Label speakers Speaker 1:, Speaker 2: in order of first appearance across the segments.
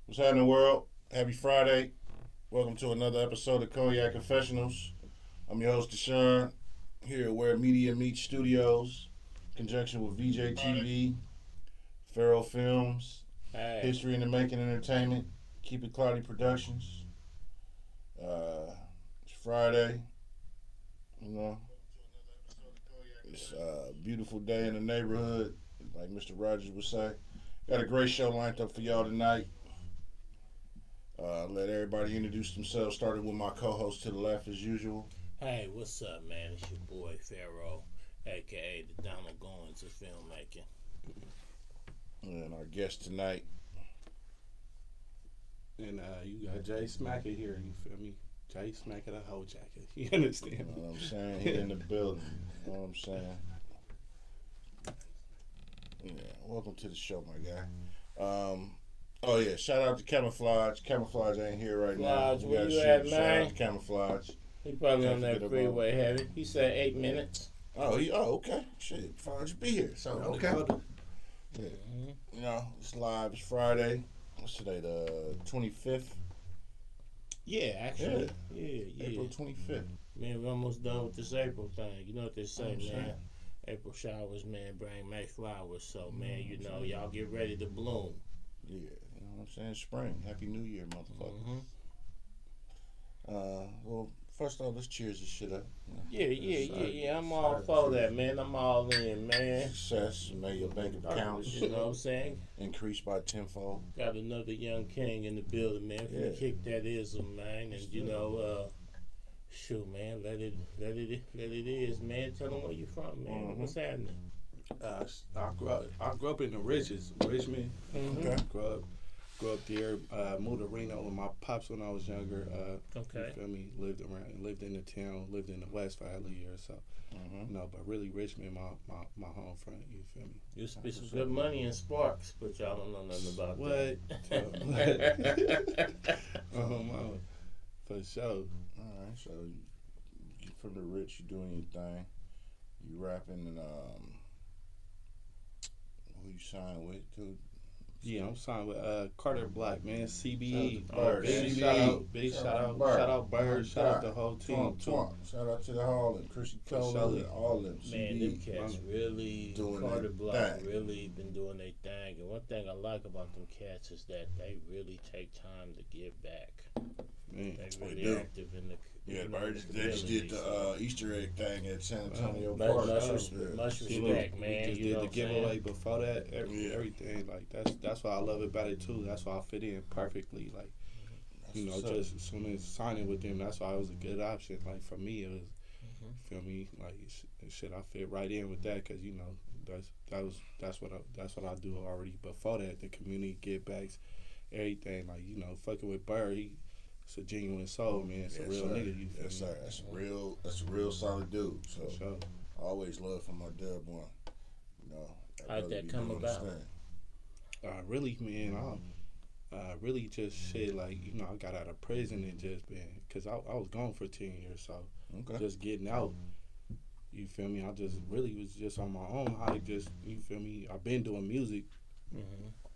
Speaker 1: What's happening, world? Happy Friday. Welcome to another episode of Cognac Confessionals. I'm your host, Deshaun, here at Where Media Meets Studios, in conjunction with VJ TV, Pharaoh Films, History in the Making Entertainment, Keep It Cloudy Productions. It's Friday. It's a beautiful day in the neighborhood, like Mr. Rogers would say. Got a great show lined up for y'all tonight. Let everybody introduce themselves, starting with my co-host to the left as usual.
Speaker 2: Hey, what's up, man? It's your boy, Pharaoh, a.k.a. the Donald Goins of filmmaking.
Speaker 1: And our guest tonight.
Speaker 3: And you got J Smacka here, you feel me? J Smacka the whole jacket. You understand?
Speaker 1: You know what I'm saying? He in the building. You know what I'm saying? Yeah, welcome to the show, my guy. Oh yeah, shout out to Camouflage. Camouflage ain't here right now.
Speaker 2: Where you at, man?
Speaker 1: Shout out to Camouflage.
Speaker 2: He probably on that freeway heavy. He said 8 minutes.
Speaker 1: Oh, okay. Shit, fine to be here. So okay. Yeah. You know, it's live. It's Friday. What's today? The 25th.
Speaker 2: Yeah, actually. Yeah.
Speaker 1: April 25th.
Speaker 2: Man, we're almost done with this April thing. You know what they say, man.
Speaker 1: Saying.
Speaker 2: April showers, man, bring May flowers. So, man, you know, y'all get ready to bloom.
Speaker 1: Yeah, you know what I'm saying? Spring. Happy New Year, motherfucker. Well, first off, let's cheers this shit up.
Speaker 2: Yeah. I'm all for that, man. I'm all in, man.
Speaker 1: Success. May your bank accounts,
Speaker 2: You know what I'm saying?
Speaker 1: increase by tenfold.
Speaker 2: Got another young king in the building, man.
Speaker 1: Yeah.
Speaker 2: Kick that ism, man. And, you know, shoot, man, let it is, man. Tell them where you from, man. What's happening?
Speaker 3: I grew up in the Richmond.
Speaker 1: Okay.
Speaker 3: Grew up there. Moved to Reno with my pops when I was younger.
Speaker 2: Okay.
Speaker 3: You feel me? Lived in the town. Lived in the West for a year or so. No, but really Richmond, my home front. You feel me?
Speaker 2: You spent some good money in Sparks, but y'all don't know nothing about
Speaker 3: that. What? For sure.
Speaker 1: All right, so you from the rich, you doing your thing. You rapping and who you signed with too?
Speaker 3: Yeah, I'm signed with Carter Black, man. CBE. Big shout out Bird. Shout out the whole team too.
Speaker 1: Shout out to the Hall and Chrissy Cole and all them.
Speaker 2: Man, them cats really,
Speaker 1: doing
Speaker 2: Carter Block
Speaker 1: thing.
Speaker 2: really been doing their thing. And one thing I like about them cats is that they really take time to give back.
Speaker 3: Man.
Speaker 2: They really active in the
Speaker 1: Yeah,
Speaker 2: in
Speaker 1: Bird
Speaker 2: the
Speaker 1: they just did
Speaker 2: community,
Speaker 1: the Easter egg thing at San Antonio
Speaker 2: Much
Speaker 1: Park.
Speaker 2: respect, man.
Speaker 3: We just
Speaker 2: You know
Speaker 3: did the giveaway before that.
Speaker 1: Yeah.
Speaker 3: Everything like that's why I love about it too. That's why I fit in perfectly. Like you know, just as soon as signing with them, that's why it was a good option. Like for me, it was. Feel me? Like shit, I fit right in with that because you know that's what I do already. Before that, the community give backs, everything. Like you know, fucking with Bird, it's a genuine soul, man. It's a real nigga. You feel me?
Speaker 1: Sir. That's a real solid dude. So
Speaker 3: sure.
Speaker 1: always love from my dub one. You know,
Speaker 2: How'd that come about?
Speaker 3: Really, man, really just shit like, you know, I got out of prison and just been, because I was gone for 10 years, so just getting out, you feel me, I just really was just on my own, how to just, you feel me, I've been doing music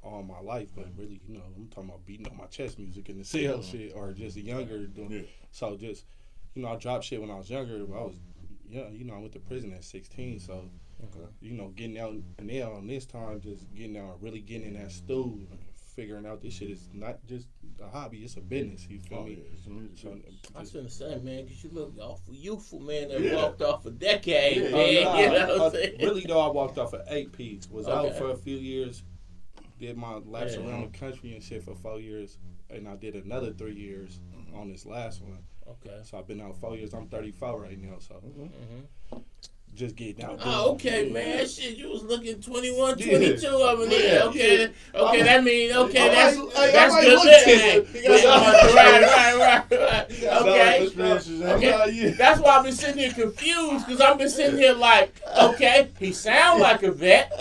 Speaker 3: all my life, but really, you know, I'm talking about beating on my chest music in the cell shit, or just younger doing, so just, you know, I dropped shit when I was younger, I was, you know, I went to prison at 16, so, you know, getting out now on this time, just getting out, really getting in that stool, figuring out this shit is not just a hobby, it's a business, you feel me? So,
Speaker 2: I was gonna say, man, because you look awful youthful, man, that walked off a decade, man.
Speaker 3: Nah,
Speaker 2: you know what I'm saying?
Speaker 3: Really, though, I walked off an 8-piece, was out for a few years, did my laps around the country and shit for 4 years, and I did another 3 years on this last one.
Speaker 2: Okay.
Speaker 3: So I've been out 4 years, I'm 34 right now, so. Just getting out.
Speaker 2: Oh, okay, man. Shit, you was looking 21, 22 over there. Okay, that means, that's good living. Right. Okay. That's why I've been sitting here confused, because I've been sitting here like, okay, he sound like a vet.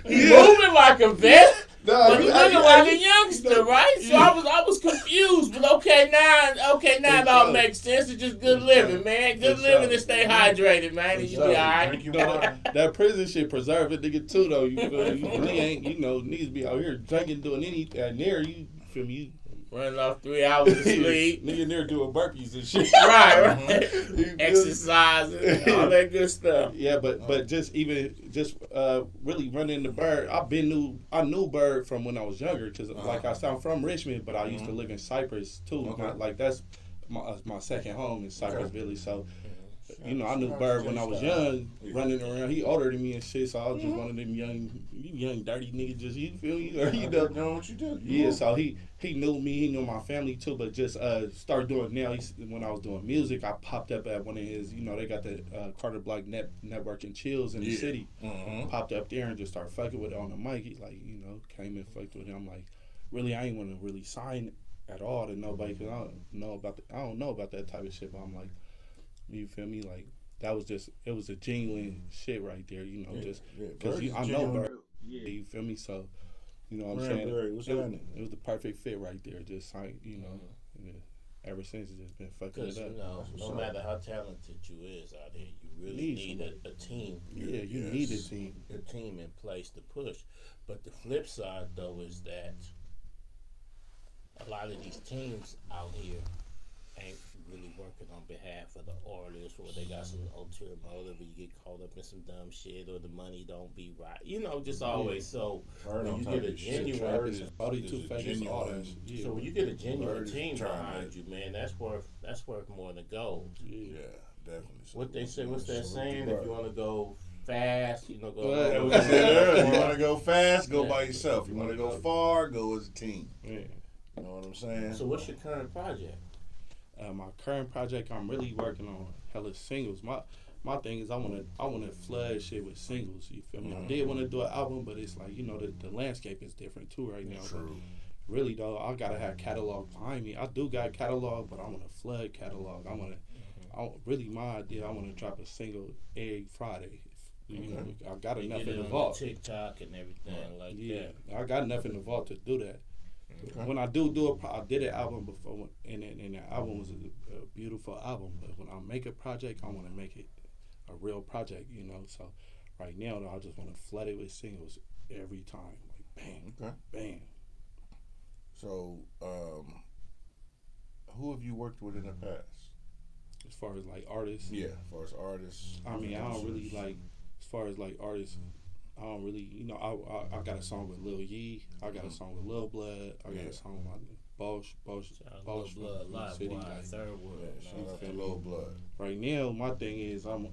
Speaker 2: He moving like a vet. But he's looking like a youngster, right? So I was confused, but okay, now it all makes sense. It's just good living, man. Good living and stay hydrated, man. And you be all right.
Speaker 1: Drink your water.
Speaker 3: That prison shit preserve a nigga too, though. You feel me? You really ain't, you know, niggas be out here drinking, doing anything near you. feel me?
Speaker 2: Running off 3 hours of sleep.
Speaker 3: Nigga in there doing burpees and shit.
Speaker 2: Right. Exercising, all that good stuff.
Speaker 3: Yeah, but just really running the bird. I knew Bird from when I was younger because like I said, I'm from Richmond, but I used to live in Cypress too.
Speaker 1: Okay.
Speaker 3: Like that's my second home in Cypress Village. So you know, I knew Bird when I was young, running around. He older than me and shit, so I was just one of them young dirty niggas. Just you feel me? Or you
Speaker 1: know what you do.
Speaker 3: Yeah, so he knew me, he knew my family too, but just started doing now. When I was doing music, I popped up at one of his. You know, they got the Carter Block Network and Chills in the city. Popped up there and just started fucking with it on the mic. He like, you know, came and fucked with him. I'm like, really, I ain't want to really sign at all to nobody because I don't know about that type of shit. But I'm like, you feel me? Like that was just it was a genuine shit right there. You know, just because I know Bird. Yeah, you feel me? So, you know what I'm saying? It was the perfect fit right there. Just you know, ever since it's just been fucking it up.
Speaker 2: You know, no matter how talented you is out here, you really need a team.
Speaker 3: Yeah, you need a team.
Speaker 2: A team in place to push. But the flip side though is that a lot of these teams out here ain't really working on behalf of the artists, or they got some ulterior motive, or you get caught up in some dumb shit, or the money don't be right. You know, just always. So when you get a genuine,
Speaker 3: so
Speaker 2: when you get a genuine team behind you, man, that's worth more than gold.
Speaker 1: Yeah, definitely.
Speaker 2: What they say? What's that saying? If you want to go fast, you know, go.
Speaker 1: You want to go fast, go by yourself. You want to go far, go as a team.
Speaker 3: Yeah.
Speaker 1: You know what I'm saying?
Speaker 2: So what's your current project?
Speaker 3: My current project, I'm really working on hella singles. My thing is I wanna flood shit with singles. You feel me? I did want to do an album, but it's like, you know, the landscape is different too right now.
Speaker 1: True.
Speaker 3: But really though, I gotta have catalog behind me. I do got catalog, but I want to flood catalog. Really my idea. I want to drop a single every Friday. You know, I got enough in the vault.
Speaker 2: TikTok and everything like that.
Speaker 3: I got enough in the vault to do that. Okay. When I I did an album before, and the album was a beautiful album. But when I make a project, I want to make it a real project, you know. So right now, though, I just want to flood it with singles every time, like bam, bam.
Speaker 1: So, who have you worked with in the past?
Speaker 3: As far as like artists,
Speaker 1: yeah. As far as artists,
Speaker 3: I mean, I don't really like. As far as like artists. I don't really, you know, I got a song with Lil Yee. I got a song with Lil Blood. I got a song with Bosch
Speaker 2: Blood, Live
Speaker 3: City,
Speaker 2: like, Third World.
Speaker 1: Shout out to Lil Blood.
Speaker 3: Right now, my thing is I'm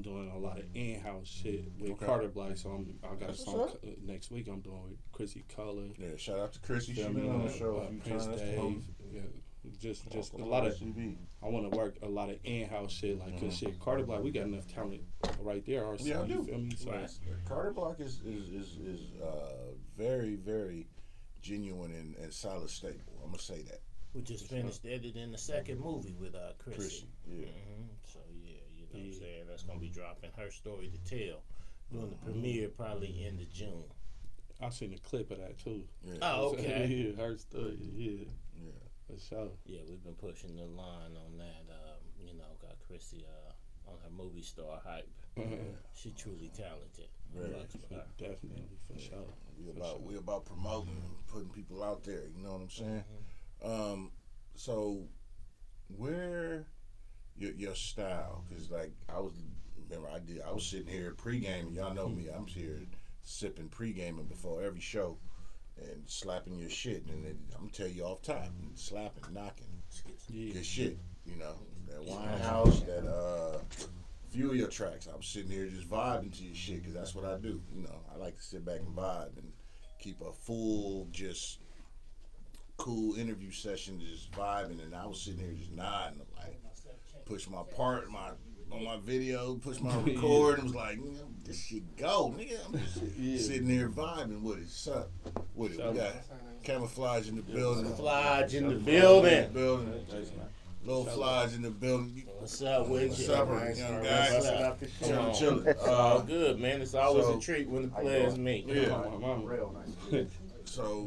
Speaker 3: doing a lot of in-house shit with Carter Block. So I got a song next week. I'm doing with Chrissy Color.
Speaker 1: Yeah, shout out to Chrissy. She's been on the show a few
Speaker 3: Prince
Speaker 1: times.
Speaker 3: Dave. Yeah. Just a lot of. I want to work a lot of in-house shit, like cause shit. Carter Block, we got enough talent right there.
Speaker 1: Yeah, I do.
Speaker 3: You feel me? So,
Speaker 1: Carter Block is very, very genuine and solid staple. I'm gonna say that.
Speaker 2: We just finished editing the second movie with Chrissy.
Speaker 1: Yeah.
Speaker 2: So yeah, you know what I'm saying. That's gonna be dropping her story to tell. Doing the premiere probably end of June.
Speaker 3: I seen a clip of that too.
Speaker 1: Yeah.
Speaker 2: Oh, okay.
Speaker 3: Yeah, her story. Yeah. For sure.
Speaker 2: Yeah, we've been pushing the line on that. You know, got Chrissy on her movie star hype. She truly talented.
Speaker 3: Definitely, for sure.
Speaker 1: We about promoting and putting people out there. You know what I'm saying? So, where your style? Because like I was sitting here pre-gaming. Y'all know me. I'm here sipping pre-gaming before every show. And slapping your shit, and then I'm gonna tell you off top, and slapping, knocking, good shit. You know that Winehouse, that few of your tracks. I was sitting here just vibing to your shit because that's what I do. You know, I like to sit back and vibe and keep a full, just cool interview session, just vibing. And I was sitting here just nodding, like push my part, on my video, push my record, and was like, this shit go, nigga. I'm just sitting there vibing with it. Sup? With it. We got Camouflage in the building.
Speaker 2: Camouflage in the building.
Speaker 1: Little Flies in the building.
Speaker 2: What's up with you?
Speaker 1: What's up, young guy? Chilling.
Speaker 2: All good, man. It's always a treat when the players meet.
Speaker 1: Yeah. So,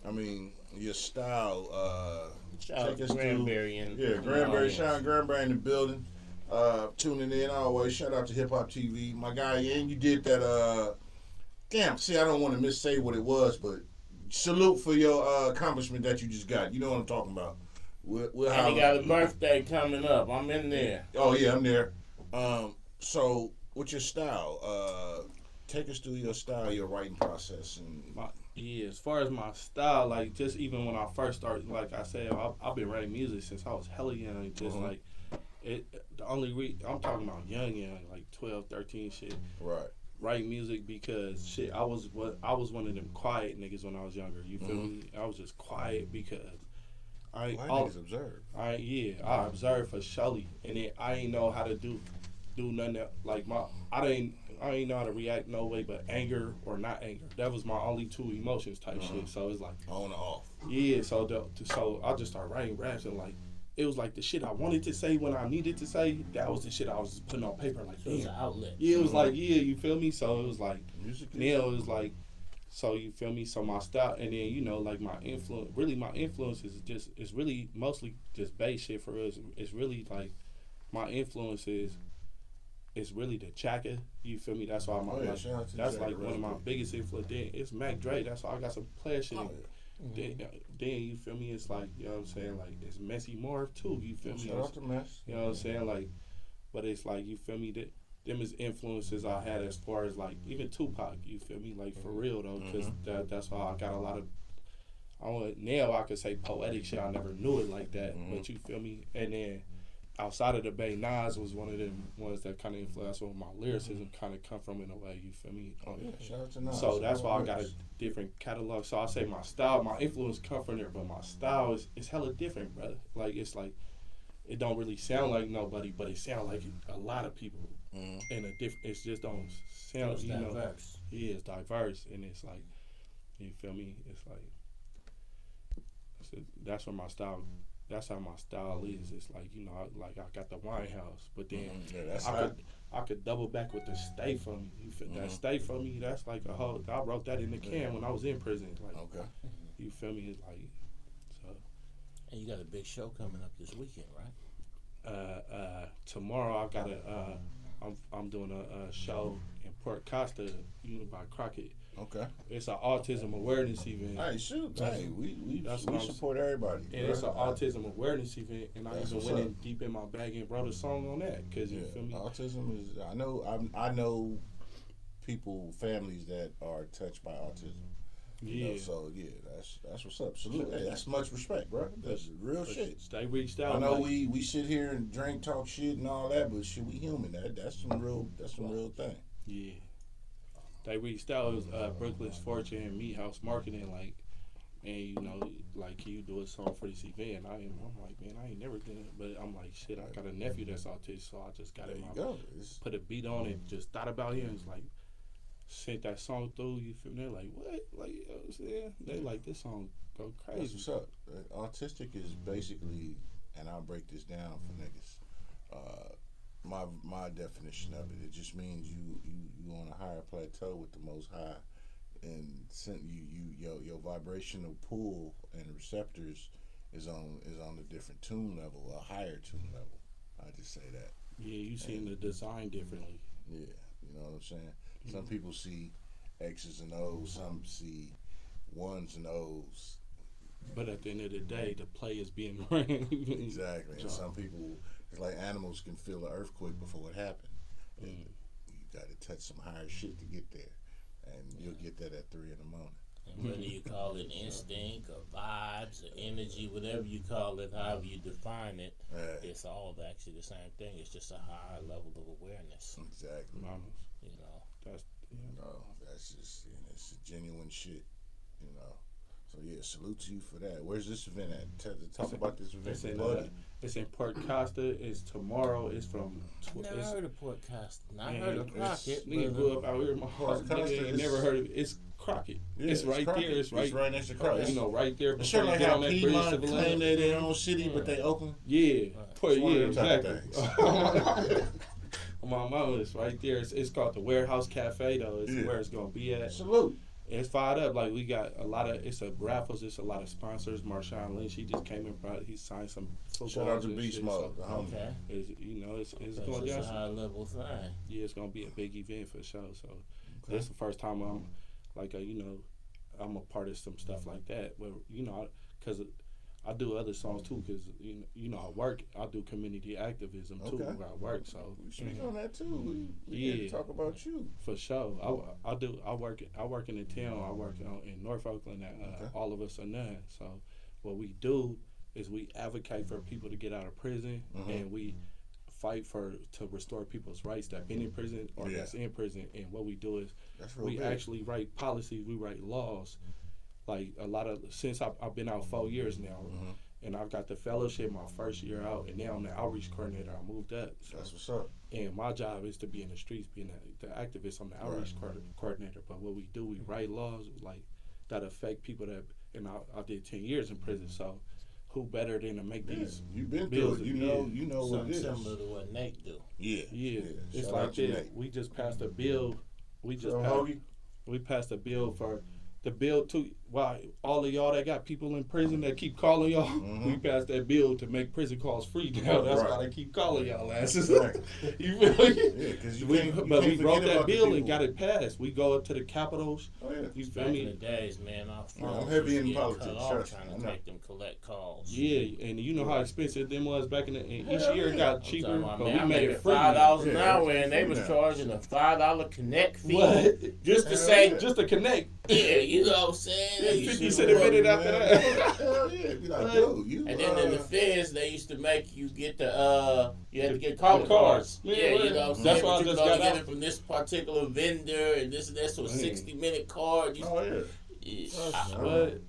Speaker 1: I mean, your style,
Speaker 2: shout out to Granbury
Speaker 1: Sean Granbury in the building. Tuning in always. Shout out to Hip Hop TV. My guy, and you did that, I don't want to missay what it was, but salute for your accomplishment that you just got. You know what I'm talking about.
Speaker 2: And he got a birthday coming up. I'm in there.
Speaker 1: Oh yeah, I'm there. So what's your style? Take us through your style, your writing process, and
Speaker 3: as far as my style, like just even when I first started, like I said, I've been writing music since I was hella young. Just like the only I'm talking about young, like 12, 13 shit.
Speaker 1: Right.
Speaker 3: Write music because shit, I was one of them quiet niggas when I was younger. You feel me? I was just quiet because
Speaker 1: niggas observe.
Speaker 3: I observed for surely, and then I ain't know how to do nothing that, like I ain't know how to react no way but anger or not anger. That was my only two emotions type shit. So it's like
Speaker 1: on and off.
Speaker 3: Yeah, so I just started writing raps and like it was like the shit I wanted to say when I needed to say. That was the shit I was just putting on paper like.
Speaker 2: So it was an outlet.
Speaker 3: Yeah, it was like you feel me. So it was like now it was like. So you feel me? So my style, and then like my influence is really mostly just bass shit for us. It's really like my influence is really the Chaka. You feel me? That's why that's like one of my biggest influence. Then it's Mac Dre. That's why I got some player shit. Then you feel me? It's like, you know what I'm saying? Like it's Messy Marv too. You feel me?
Speaker 1: Shout out to Mess.
Speaker 3: You know what I'm saying? Like, but it's like, you feel me? That them is influences I had as far as like even Tupac. You feel me? Like for real though, because that's why I got a lot of. Now I could say poetic shit. I never knew it like that, but you feel me? And then outside of the Bay, Nas was one of them ones that kind of influenced where my lyricism kind of come from in a way. You feel me?
Speaker 1: Shout out to Nas.
Speaker 3: So that's why I got a different catalog. So I say my style, my influence come from there, but my style is hella different, brother. Like it's like it don't really sound like nobody, but it sound like a lot of people. And it's just don't sound.
Speaker 2: It's diverse.
Speaker 3: Yeah, it's diverse, and it's like, you feel me? It's like that's what my style. That's how my style is. It's like, like I got the wine house, but then I could double back with the stay for me. You feel that stay for me? That's like a whole. I wrote that in the can when I was in prison. Like, you feel me? It's like so.
Speaker 2: And you got a big show coming up this weekend, right?
Speaker 3: Tomorrow I got I'm doing a show in Port Costa, by Crockett.
Speaker 1: Okay.
Speaker 3: It's an autism awareness event.
Speaker 1: Hey, shoot. Hey, we support everybody.
Speaker 3: And it's an autism awareness event, and I even went in deep in my bag and wrote a song on that. Cause you feel me?
Speaker 1: Autism is. I know people, families that are touched by autism. So that's what's up. Salute. Hey, that's much respect, bro. That's real shit.
Speaker 3: They reached out.
Speaker 1: I know we sit here and drink, talk shit, and all that, but shit, we human. That's some real thing.
Speaker 3: Yeah. They reached out. It was Brooklyn's Fortune and Meat House Marketing, like, and like, can you do a song for this event? I'm like, man, I ain't never done it, but I'm like, shit, I got a nephew that's autistic, so I just got it. Put a beat on it, just thought about him. It's like, sent that song through. You feel me? They're like, what? Like, you know what I'm saying? They like, this song go crazy.
Speaker 1: That's what's up. Autistic is basically, and I'll break this down for niggas. My definition of it just means you on a higher plateau with the Most High, and your vibrational pull and receptors is on a different tune level, a higher tune level. I just say that.
Speaker 3: Yeah, you seen the design differently.
Speaker 1: Yeah, you know what I'm saying. Some people see X's and O's, some see ones and O's.
Speaker 3: But at the end of the day, the play is being ran.
Speaker 1: Exactly. And some people, it's like animals can feel an earthquake before it happened. You got to touch some higher shit to get there. And you'll get that at 3 a.m.
Speaker 2: And whether you call it instinct or vibes or energy, whatever you call it, however you define it, it's all actually the same thing. It's just a higher level of awareness.
Speaker 1: Exactly. That's just, it's genuine shit, So yeah, salute to you for that. Where's this event at? Talk about this event.
Speaker 3: It's in Port Costa. It's tomorrow. It's from.
Speaker 2: Never heard of Port Costa. I heard of Crockett.
Speaker 3: Nigga grew up out here in my heart. Nigga ain't never heard of it. It's Crockett.
Speaker 1: Yeah,
Speaker 3: it's right
Speaker 1: Crockett.
Speaker 3: It's right
Speaker 1: next to Crockett.
Speaker 3: Right there.
Speaker 1: It's sure like how Piedmont claim they're their own city, but they Oakland.
Speaker 3: Yeah, exactly. My mama is right there. It's called the Warehouse Cafe though. It's where it's gonna be at.
Speaker 1: Salute.
Speaker 3: It's fired up. Like, we got a lot of, it's a raffles. It's a lot of sponsors. Marshawn Lynch, he just came in. He signed some football.
Speaker 1: Shout out to Beast Mode.
Speaker 2: Okay.
Speaker 3: It's
Speaker 2: going down. It's a high level thing.
Speaker 3: Yeah, it's gonna be a big event for sure. So that's the first time I'm like, I'm a part of some stuff like that. But because I do other songs too. Because I do community activism too where I work. So
Speaker 1: we speak on that too. We talk about you
Speaker 3: for sure. I work in the town. I work in North Oakland. All of us are none. So what we do is we advocate for people to get out of prison, and we fight to restore people's rights that been in prison or that's in prison. And what we do is we actually write policies, we write laws. Like since I've been out 4 years now, and I've got the fellowship my first year out, and now I'm the outreach coordinator. I moved up. So,
Speaker 1: that's what's up.
Speaker 3: And my job is to be in the streets, being the activist. I'm the outreach coordinator. But what we do, we write laws like that affect people that. And I did 10 years in prison, so. Who better than to make these
Speaker 1: you've been
Speaker 3: bills?
Speaker 1: Through it. You know what it is.
Speaker 2: Similar to what Nate do.
Speaker 3: Yeah. It's like this. We just passed a bill. We passed a bill for the bill to all of y'all that got people in prison that keep calling y'all. We passed that bill to make prison calls free now. That's why they keep calling y'all asses.
Speaker 1: Right.
Speaker 3: You feel me?
Speaker 1: Yeah, because
Speaker 3: we wrote that bill and got it passed. We go up to the capitals.
Speaker 1: Oh yeah.
Speaker 3: You feel
Speaker 2: Back
Speaker 3: me?
Speaker 2: in the days, man, our phones
Speaker 1: I'm heavy in
Speaker 2: was
Speaker 1: politics.
Speaker 2: trying to make them collect calls.
Speaker 3: Yeah, and you know how expensive them was back in the. And each year it got cheaper, but we
Speaker 2: I
Speaker 3: made it free.
Speaker 2: $5 an hour, and they was charging a $5 connect fee just to
Speaker 3: just to connect.
Speaker 2: Yeah, you know what I'm saying?
Speaker 3: 50 cents a minute after that.
Speaker 1: Hell yeah, be like, dude, you.
Speaker 2: And then in the feds, they used to make you get you had to get calling cards. Yeah, you know what I'm saying?
Speaker 3: That's why I just got
Speaker 2: get it from this particular vendor and this and that. So a 60-minute card.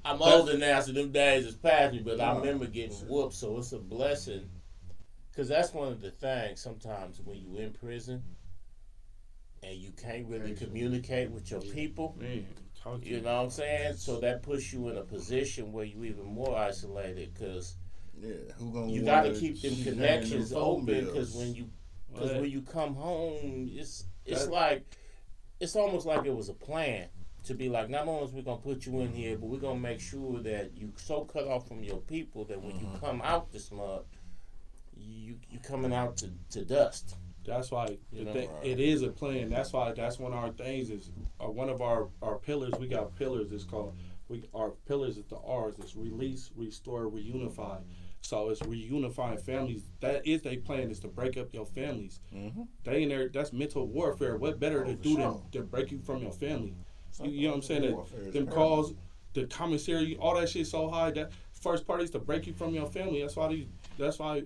Speaker 2: I'm older now, so them days is past me, but I remember getting whooped, so it's a blessing. Because that's one of the things sometimes when you in prison and you can't really communicate with your people. You know what I'm saying? So that puts you in a position where you even more isolated because you got to keep them connections open because when you come home, it's almost like it was a plan to be like, not only is we going to put you in here, but we're going to make sure that you so cut off from your people that when you come out this mud, you coming out to dust.
Speaker 3: That's why it is a plan. That's why that's one of our things is one of our pillars. We got pillars. It's called our pillars is the R's. It's release, restore, reunify. So it's reunifying families. That is their plan is to break up your families. They in there. That's mental warfare. What better to do than break you from your family? You know what I'm saying? Them calls, the commissary, all that shit so high. That first part is to break you from your family. That's why.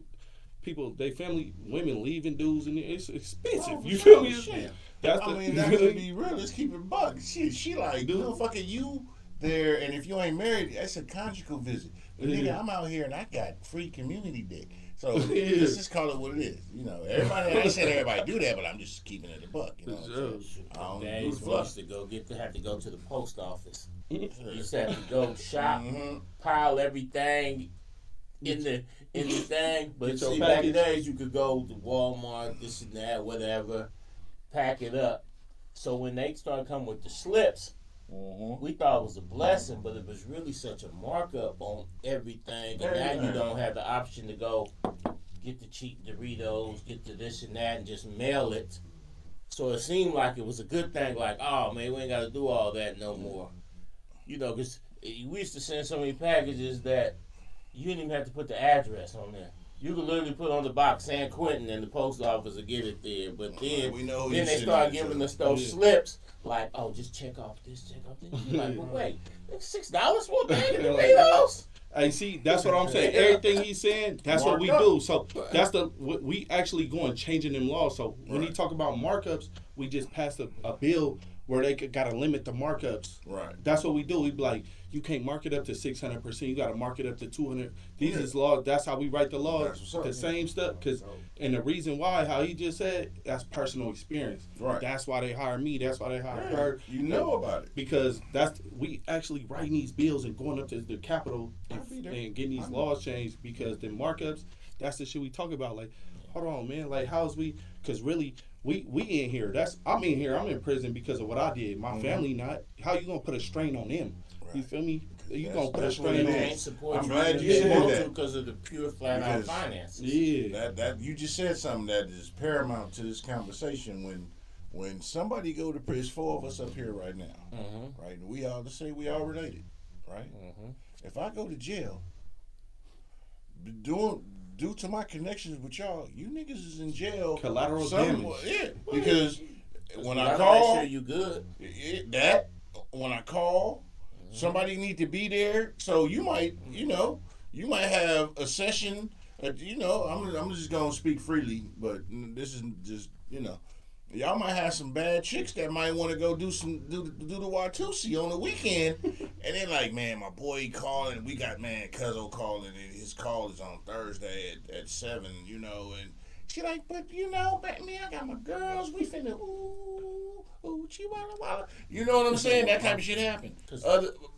Speaker 3: People, they family, women leaving dudes, and it's expensive. You feel me?
Speaker 1: Shit. That's to be real. Let's keep it buck. She like, dude, fucking you there, and if you ain't married, that's a conjugal visit. But nigga, I'm out here and I got free community dick. So let's just call it what it is. You know, everybody. I ain't saying everybody do that, but I'm just keeping it a buck. You know,
Speaker 2: days we used to have to go to the post office. You used to have to go shop, pile everything in the thing, but see, back in the days you could go to Walmart, this and that, whatever, pack it up. So when they started coming with the slips, we thought it was a blessing, but it was really such a markup on everything. And now you don't have the option to go get the cheap Doritos, get the this and that, and just mail it. So it seemed like it was a good thing, like, oh man, we ain't got to do all that no more. You know, because we used to send so many packages that you didn't even have to put the address on there. You could literally put on the box San Quentin and the post office will get it there. But then they start giving us those slips like, oh, just check off this, check off this. You're like, well, wait, $6 for a bag of Doritos?
Speaker 3: Hey, see, that's what I'm saying. Everything he's saying, that's what we do. So that's we actually going changing them laws. So when he talk about markups, we just passed a bill where they got to limit the markups.
Speaker 1: Right.
Speaker 3: That's what we do. We be like, you can't mark it up to 600%. You got to mark it up to 200. These is laws. That's how we write the laws. The same stuff. And the reason why, how he just said, that's personal experience.
Speaker 1: Right.
Speaker 3: That's why they hire me. That's why they hire her.
Speaker 1: You know about it.
Speaker 3: Because we actually writing these bills and going up to the Capitol and getting these laws changed because the markups, that's the shit we talk about. Like, hold on, man. Like, how's we? Because really, we in here. I'm in here. I'm in prison because of what I did. My family not. How you gonna put a strain on them? Right. You feel me? You gonna put a strain on them?
Speaker 2: I'm glad you said that because of the pure flat out finances.
Speaker 3: Yeah.
Speaker 1: That you just said something that is paramount to this conversation. when somebody go to prison, 4 of us up here right now, right? And we all, let's say we all related, right? If I go to jail, due to my connections with y'all, you niggas is in jail.
Speaker 3: Collateral damage.
Speaker 1: Yeah, because when I call,
Speaker 2: make sure you good.
Speaker 1: When I call, somebody need to be there. So you might have a session. I'm just gonna speak freely, but this is just, y'all might have some bad chicks that might want to go do the Watusi on the weekend, and they're like, man, my boy calling. We got Cuzzo calling, and his call is on Thursday at 7. And she like, but me, I got my girls. We finna walla. You know what I'm saying? That type of shit happen.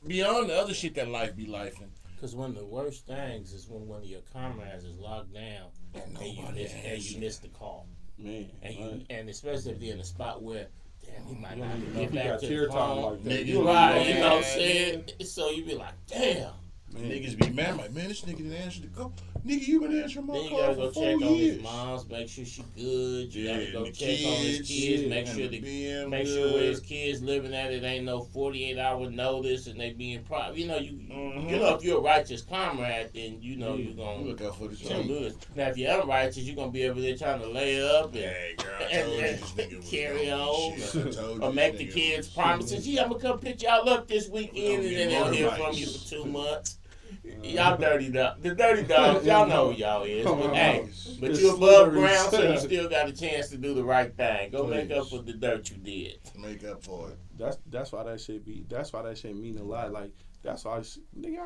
Speaker 1: Beyond the other shit that life be lifing.
Speaker 2: Because one of the worst things is when one of your comrades is locked down and you miss the call.
Speaker 3: Man,
Speaker 2: and especially if they're in a spot where, damn, he might not get back to the phone.
Speaker 3: like that.
Speaker 2: You know what I'm saying? So you be like, damn.
Speaker 1: Niggas be mad, like, man, this nigga didn't answer the call. Nigga, you been answering my call for 4 years.
Speaker 2: Then you gotta go check on his moms, make sure she good. You gotta go check on his kids, make sure where his kids living at, it ain't no 48-hour notice, and they being private. If you're a righteous comrade, then you're gonna
Speaker 1: look out for the change.
Speaker 2: Now, if you're unrighteous, you're gonna be over there trying to lay up
Speaker 1: and
Speaker 2: carry on, or make the kids promises. I'm gonna come pick y'all up this weekend, and then they'll hear from you for 2 months. Y'all dirty dog. The dirty dogs, y'all know who y'all is. But you above ground, so you still got a chance to do the right thing. Go make up for the dirt you did.
Speaker 1: Make up for it.
Speaker 3: That's why that shit mean a lot. Like, that's why I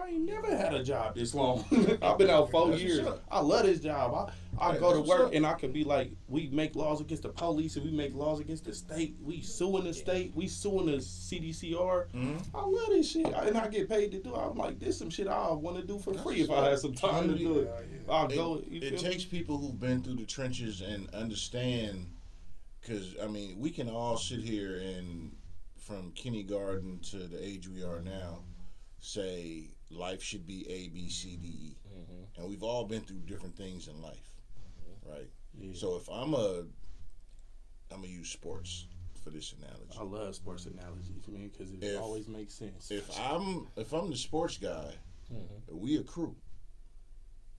Speaker 3: ain't never had a job this long. I've been out 4 years. I love this job. I go to work and I could be like, we make laws against the police and we make laws against the state. We suing the state. We suing the CDCR. I love this shit. And I get paid to do it. I'm like, this some shit I want to do for free if I had some time to do it. I'll go.
Speaker 1: It takes people who've been through the trenches and understand, because, we can all sit here and from kindergarten to the age we are now, say life should be A, B, C, D, E. And we've all been through different things in life, right? Yeah. So if I'm gonna use sports for this analogy.
Speaker 3: I love sports analogies, man, because it always makes sense.
Speaker 1: If I'm the sports guy, we a crew,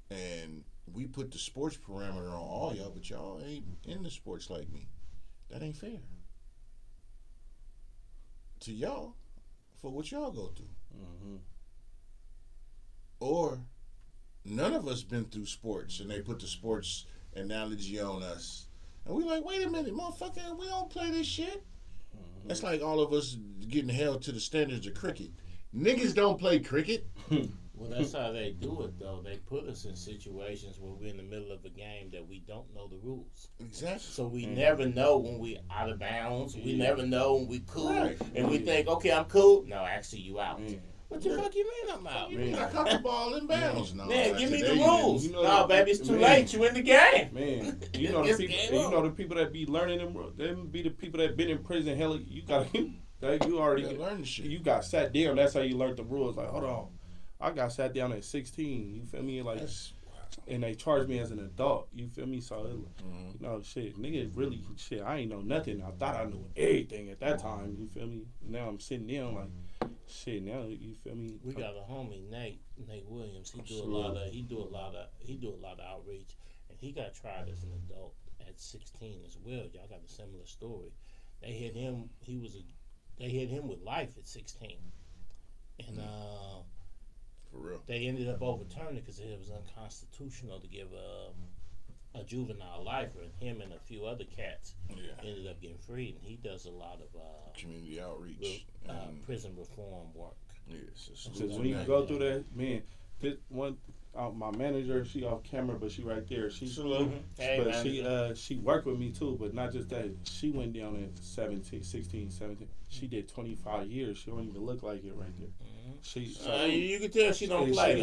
Speaker 1: and we put the sports parameter on all y'all, but y'all ain't in the sports like me. That ain't fair to y'all for what y'all go through. Or none of us been through sports and they put the sports analogy on us, and we like, wait a minute, motherfucker, we don't play this shit. That's like all of us getting held to the standards of cricket. Niggas don't play cricket.
Speaker 2: Well, that's how they do it, though. They put us in situations where we're in the middle of a game that we don't know the rules.
Speaker 1: Exactly.
Speaker 2: So we never know when we out of bounds. We never know when we cool. Right. And we think, okay, I'm cool. No, actually, you out. What the fuck you mean I'm out?
Speaker 1: I caught the ball in bounds. No,
Speaker 2: man, give me the rules. No, baby, it's too late. You in the game.
Speaker 3: Man, you know the people that be learning them be the people that been in prison. Hell, you already
Speaker 1: learned the shit.
Speaker 3: You got sat down. That's how you learned the rules. Like, hold on, I got sat down at 16. You feel me? Like, and they charged me as an adult. You feel me? So, shit, nigga, really, shit. I ain't know nothing. I thought I knew everything at that time. You feel me? Now I'm sitting down like. Shit, now you feel me?
Speaker 2: We got a homie, Nate Williams. He do a lot of outreach, and he got tried as an adult at 16 as well. Y'all got a similar story. They hit him. They hit him with life at 16, and
Speaker 1: for real,
Speaker 2: they ended up overturning it because it was unconstitutional to give a juvenile lifer, and him and a few other cats ended up getting freed. And he does a lot of
Speaker 1: community outreach,
Speaker 2: prison reform work.
Speaker 1: Yes,
Speaker 3: when you go through that, man, my manager, she off camera, but she right there. She worked with me too, but not just that. She went down at 16, 17. She did 25 years. She don't even look like it right there.
Speaker 2: You can tell she don't play.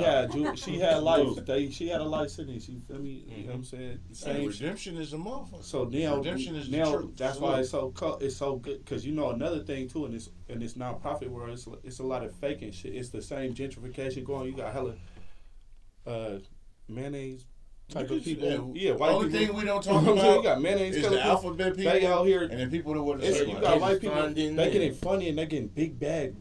Speaker 3: She had life. She had a life sentence. You feel me? You know what I'm saying?
Speaker 1: Same. Redemption is a motherfucker.
Speaker 3: So now, the truth. That's why it's so good. Because another thing too, in this nonprofit world, it's a lot of faking shit. It's the same gentrification going. You got hella mayonnaise type of people.
Speaker 1: Yeah,
Speaker 3: white
Speaker 1: only
Speaker 3: people.
Speaker 1: thing we don't talk about
Speaker 3: you got mayonnaise
Speaker 1: is the alphabet people.
Speaker 3: They out here,
Speaker 1: and then people that want to
Speaker 3: you got white people. They getting funny and they getting big bag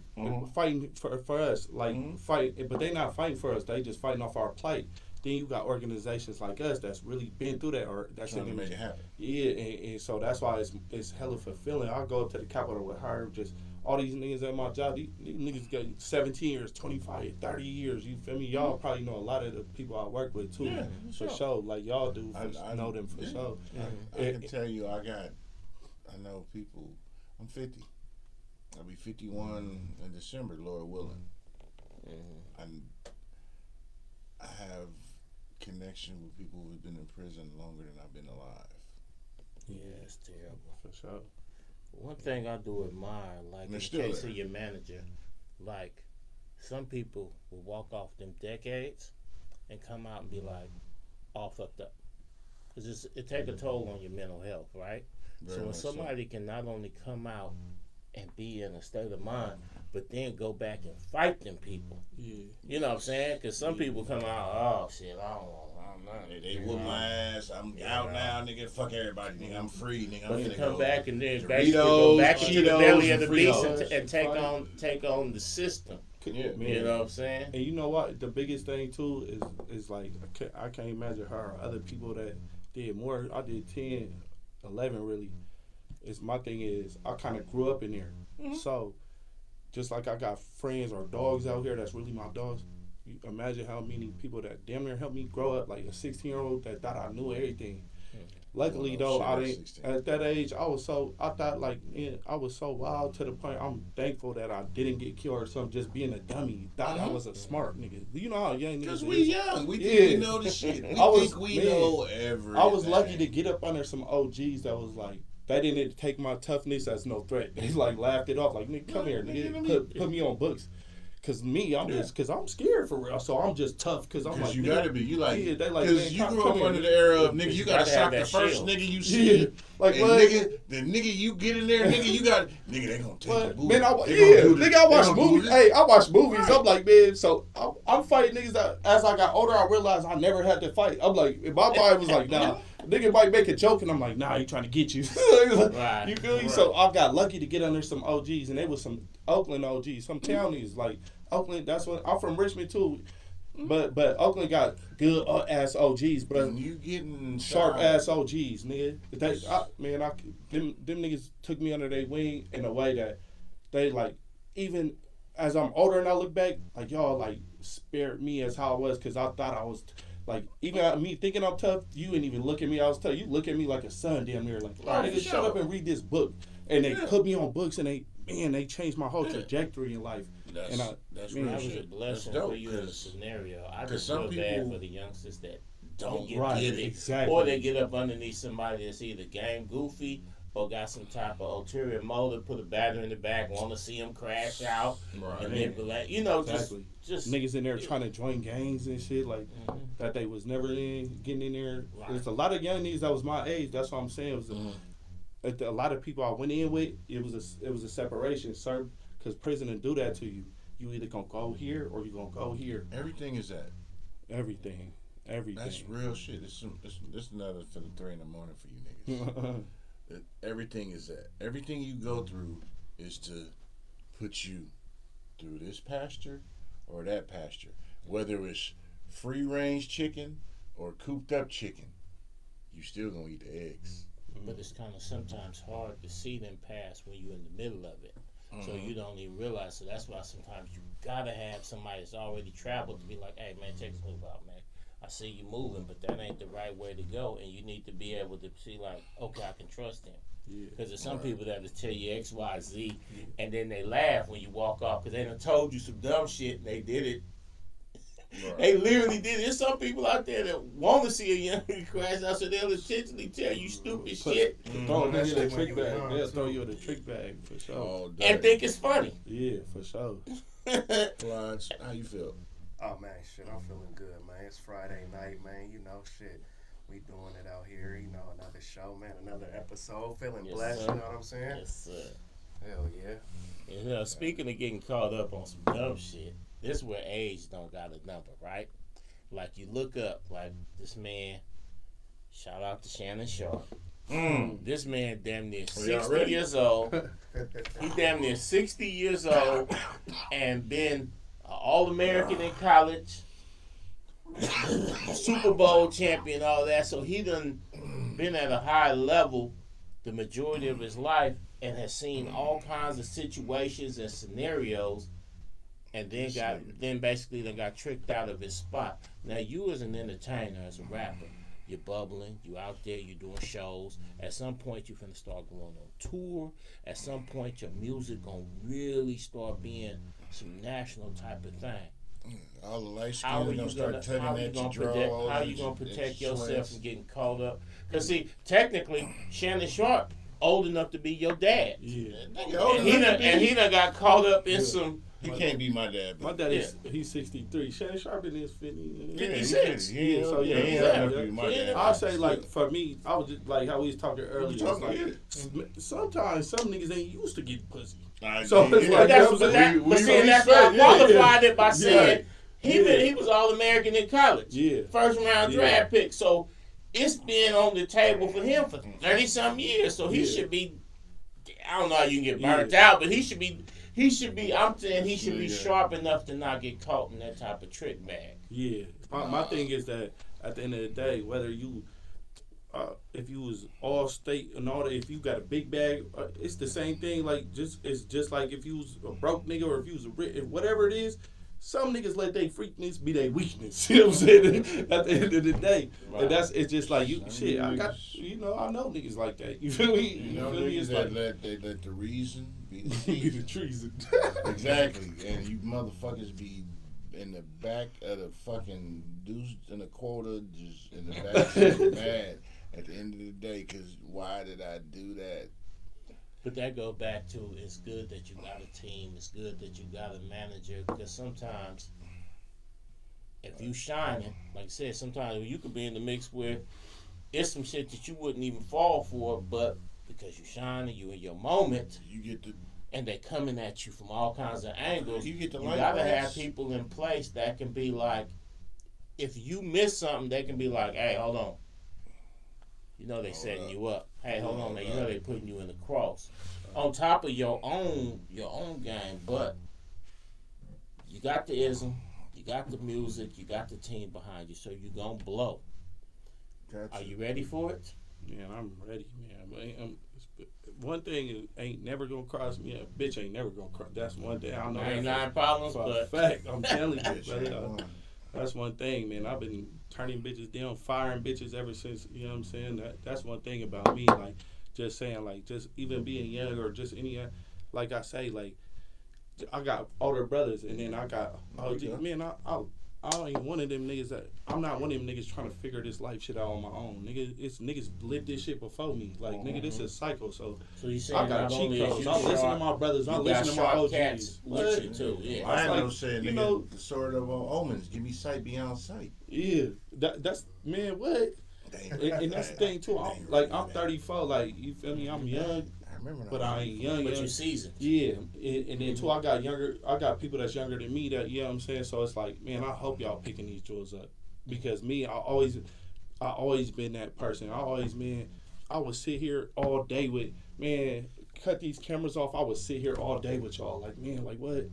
Speaker 3: fighting for us, like fight, but they not fighting for us. They just fighting off our plight. Then you got organizations like us that's really been through that, or that's
Speaker 1: trying to make it happen.
Speaker 3: Yeah, and so that's why it's hella fulfilling. I go up to the Capitol with her, just all these niggas at my job. These niggas got 17 years, 25, 30 years. You feel me? Y'all probably know a lot of the people I work with too, for sure. Like y'all do, I know them for sure.
Speaker 1: I can tell you, I know people. I'm 50. I'll be 51 in December, Lord willing. And I have connection with people who've been in prison longer than I've been alive.
Speaker 2: Yeah, it's terrible.
Speaker 3: For sure.
Speaker 2: One thing I do admire, like in the case of your manager, like some people will walk off them decades and come out and be like, all fucked up. Because it take a toll on your mental health, right? So when somebody can not only come out and be in a state of mind, but then go back and fight them people. Yeah. You know what I'm saying? Because some people come out, oh shit, I don't know.
Speaker 1: They whoop my ass. I'm out now, nigga. Fuck everybody, nigga. I'm free, nigga.
Speaker 2: I'm gonna come back and then basically go back into the belly of the beast and take on the system.
Speaker 3: Yeah, man.
Speaker 2: You know what I'm saying?
Speaker 3: And you know what? The biggest thing too is like I can't imagine her or other people that did more. I did 10, 11 really. My thing is I kind of grew up in there, so just like I got friends or dogs out here that's really my dogs. You imagine how many people that damn near helped me grow up, like a 16-year-old that thought I knew everything. Luckily though, at that age I was so wild to the point I'm thankful that I didn't get killed or something. Just being a dummy, thought I was a smart nigga. You know how young niggas.
Speaker 1: Because we young, we think we know the shit. We think we know everything.
Speaker 3: I was lucky to get up under some OGs that was like. They didn't take my toughness as no threat. They like laughed it off. Like, nigga, come here, nigga. Put me on books. Cause I'm scared for real. So I'm just tough. Cause I'm like,
Speaker 1: you gotta be. You like,
Speaker 3: they like,
Speaker 1: cause you grew up under the era of nigga. You gotta stop the first nigga you see. Like, and nigga, the nigga you get in there, nigga, you got, nigga, they gonna take the booty. Man,
Speaker 3: I watch movies. Hey, I watch movies. Right. I'm like, man, so I'm fighting niggas that as I got older, I realized I never had to fight. I'm like, my body was like, nah. Nigga might make a joke, and I'm like, nah, he trying to get you. Right. You feel me? Right. So I got lucky to get under some OGs, and they was some Oakland OGs, some townies. Like, Oakland, that's what, I'm from Richmond, too. But Oakland got good ass OGs, but
Speaker 1: you getting
Speaker 3: sharp ass OGs, nigga. Them niggas took me under their wing in a way that they, like, even as I'm older and I look back, like, y'all, like, spared me as how I was, because I thought I was... Like, even me thinking I'm tough, you ain't even look at me. I was tough. You look at me like a son damn near. Like, all right, nigga, shut up and read this book. And they put me on books, and they changed my whole trajectory in life.
Speaker 2: That was a blessing for you in the scenario. I just feel bad for the youngsters that don't get it. Exactly. Or they get up underneath somebody that's either game goofy or got some type of ulterior motive, put a battery in the back, want to see them crash out, manipulate. You know, just
Speaker 3: niggas in there trying to join gangs and shit like that they was never getting in there. Right. There's a lot of young niggas that was my age. That's what I'm saying. It was a lot of people I went in with. It was a separation, sir, because prison will do that to you. You either gonna go here or you gonna go here.
Speaker 1: Everything is that.
Speaker 3: Everything.
Speaker 1: That's real shit. This another for the 3 a.m. for you niggas. Everything is that. Everything you go through is to put you through this pasture or that pasture. Whether it's free range chicken or cooped up chicken, you still gonna eat the eggs.
Speaker 2: But it's kind of sometimes hard to see them pass when you're in the middle of it. So you don't even realize. So that's why sometimes you gotta have somebody that's already traveled to be like, hey man, check this move out, man. I see you moving, but that ain't the right way to go, and you need to be able to see like, okay, I can trust him. Because there's some people that will tell you X, Y, Z, and then they laugh when you walk off because they done told you some dumb shit and they did it. Right. They literally did it. There's some people out there that want to see a young nigga crash out, so they'll intentionally tell you stupid shit.
Speaker 3: Throw you in the trick bag. They'll throw you in the trick bag for sure.
Speaker 2: And think it's funny.
Speaker 3: Yeah, for sure.
Speaker 1: Lodge, how you feel?
Speaker 4: Oh man, shit, I'm feeling good, man. It's Friday night, man. You know, shit, we doing it out here. You know, another show, man, another episode. Feeling blessed, sir. You know what I'm saying?
Speaker 2: Yes, sir.
Speaker 4: Hell yeah.
Speaker 2: You know, speaking of getting caught up on some dumb shit, this is where age don't got a number, right? like you look up, like this man. Shout out to Shannon Sharp. This man damn near 60 years old. He damn near 60 years old and been an All-American in college, Super Bowl champion, all that. So he done been at a high level the majority of his life and has seen all kinds of situations and scenarios, and then basically got tricked out of his spot. Now you as an entertainer, as a rapper, you're bubbling, you out there, you're doing shows. At some point you're finna start going on tour. At some point your music gonna really start being some national type of thing.
Speaker 1: All the light skin are gonna start tugging at your draws.
Speaker 2: How you gonna protect yourself from getting caught up? Because see, technically, Shannon Sharp old enough to be your dad.
Speaker 3: Yeah.
Speaker 2: And he done got caught up in some.
Speaker 1: He can't be my dad.
Speaker 3: My dad is he's 63. Shannon Sharp in his 50.
Speaker 2: 56.
Speaker 1: Yeah,
Speaker 3: so yeah,
Speaker 1: he ain't have to be my dad.
Speaker 3: I'll say like for me, I was just like how we was talking earlier. It's like, sometimes some niggas ain't used to get pussy. So it's like
Speaker 2: that's why I qualified it by saying he was All-American in college.
Speaker 3: Yeah.
Speaker 2: First round draft pick. So it's been on the table for him for 30-some years. So he should be, I don't know how you can get burnt out, but he should be, I'm saying he should be sharp enough to not get caught in that type of trick bag.
Speaker 3: Yeah. My thing is that at the end of the day, whether you, if you was all state and all that, if you got a big bag, it's the same thing. Like it's just like if you was a broke nigga or if you was whatever it is. Some niggas let their freakness be their weakness. You know what I'm saying? At the end of the day, and it's just like you. Shit, I got. I know niggas like that. You feel me?
Speaker 1: You know niggas that let the reason be
Speaker 3: the treason.
Speaker 1: Exactly, and you motherfuckers be in the back of the fucking deuce in the quarter, just in the back, mad at the end of the day. Cause why did I do that?
Speaker 2: But that go back to it's good that you got a team. It's good that you got a manager. Because sometimes, if you shining, like I said, sometimes you could be in the mix where it's some shit that you wouldn't even fall for, but because you shining, you in your moment,
Speaker 1: you get the,
Speaker 2: and they coming at you from all kinds of angles.
Speaker 1: You get the
Speaker 2: you gotta have people in place that can be like, if you miss something, they can be like, hey, hold on. You know they setting you up. Hey, hold on, man. You know they putting you in the cross. On top of your own game, but you got the ism, you got the music, you got the team behind you, so you gonna blow. Gotcha. Are you ready for it?
Speaker 3: Yeah, I'm ready, man. One thing ain't never gonna cross me. A bitch ain't never gonna cross. That's one thing I know.
Speaker 2: Ain't nine problems,
Speaker 3: but fact, I'm telling you, brother. That's one thing, man. I've been turning bitches down, firing bitches ever since, you know what I'm saying? That's one thing about me, like, just saying, like, just even being young or just any, like I say, like, I got older brothers, and then I got, man, I ain't one of them niggas that, I'm not one of them niggas trying to figure this life shit out on my own. Nigga, it's niggas lived this shit before me. Like, nigga, this is cycle, so
Speaker 2: you
Speaker 3: I got cheat codes. I listen to my brothers, I listen to my OGs.
Speaker 2: With you too, yeah.
Speaker 1: I ain't no saying, nigga, the sort of omens, give me sight beyond sight.
Speaker 3: Yeah, that's, man, what? And that's the thing, too. I'm 34, like, you feel me? I'm young. But I ain't young.
Speaker 2: But you seasoned.
Speaker 3: Yeah. And then too, I got people that's younger than me that, you know what I'm saying? So it's like, man, I hope y'all picking these jewels up. Because me, I always been that person. I would sit here all day with, man, cut these cameras off. I would sit here all day with y'all. Like, man, like what?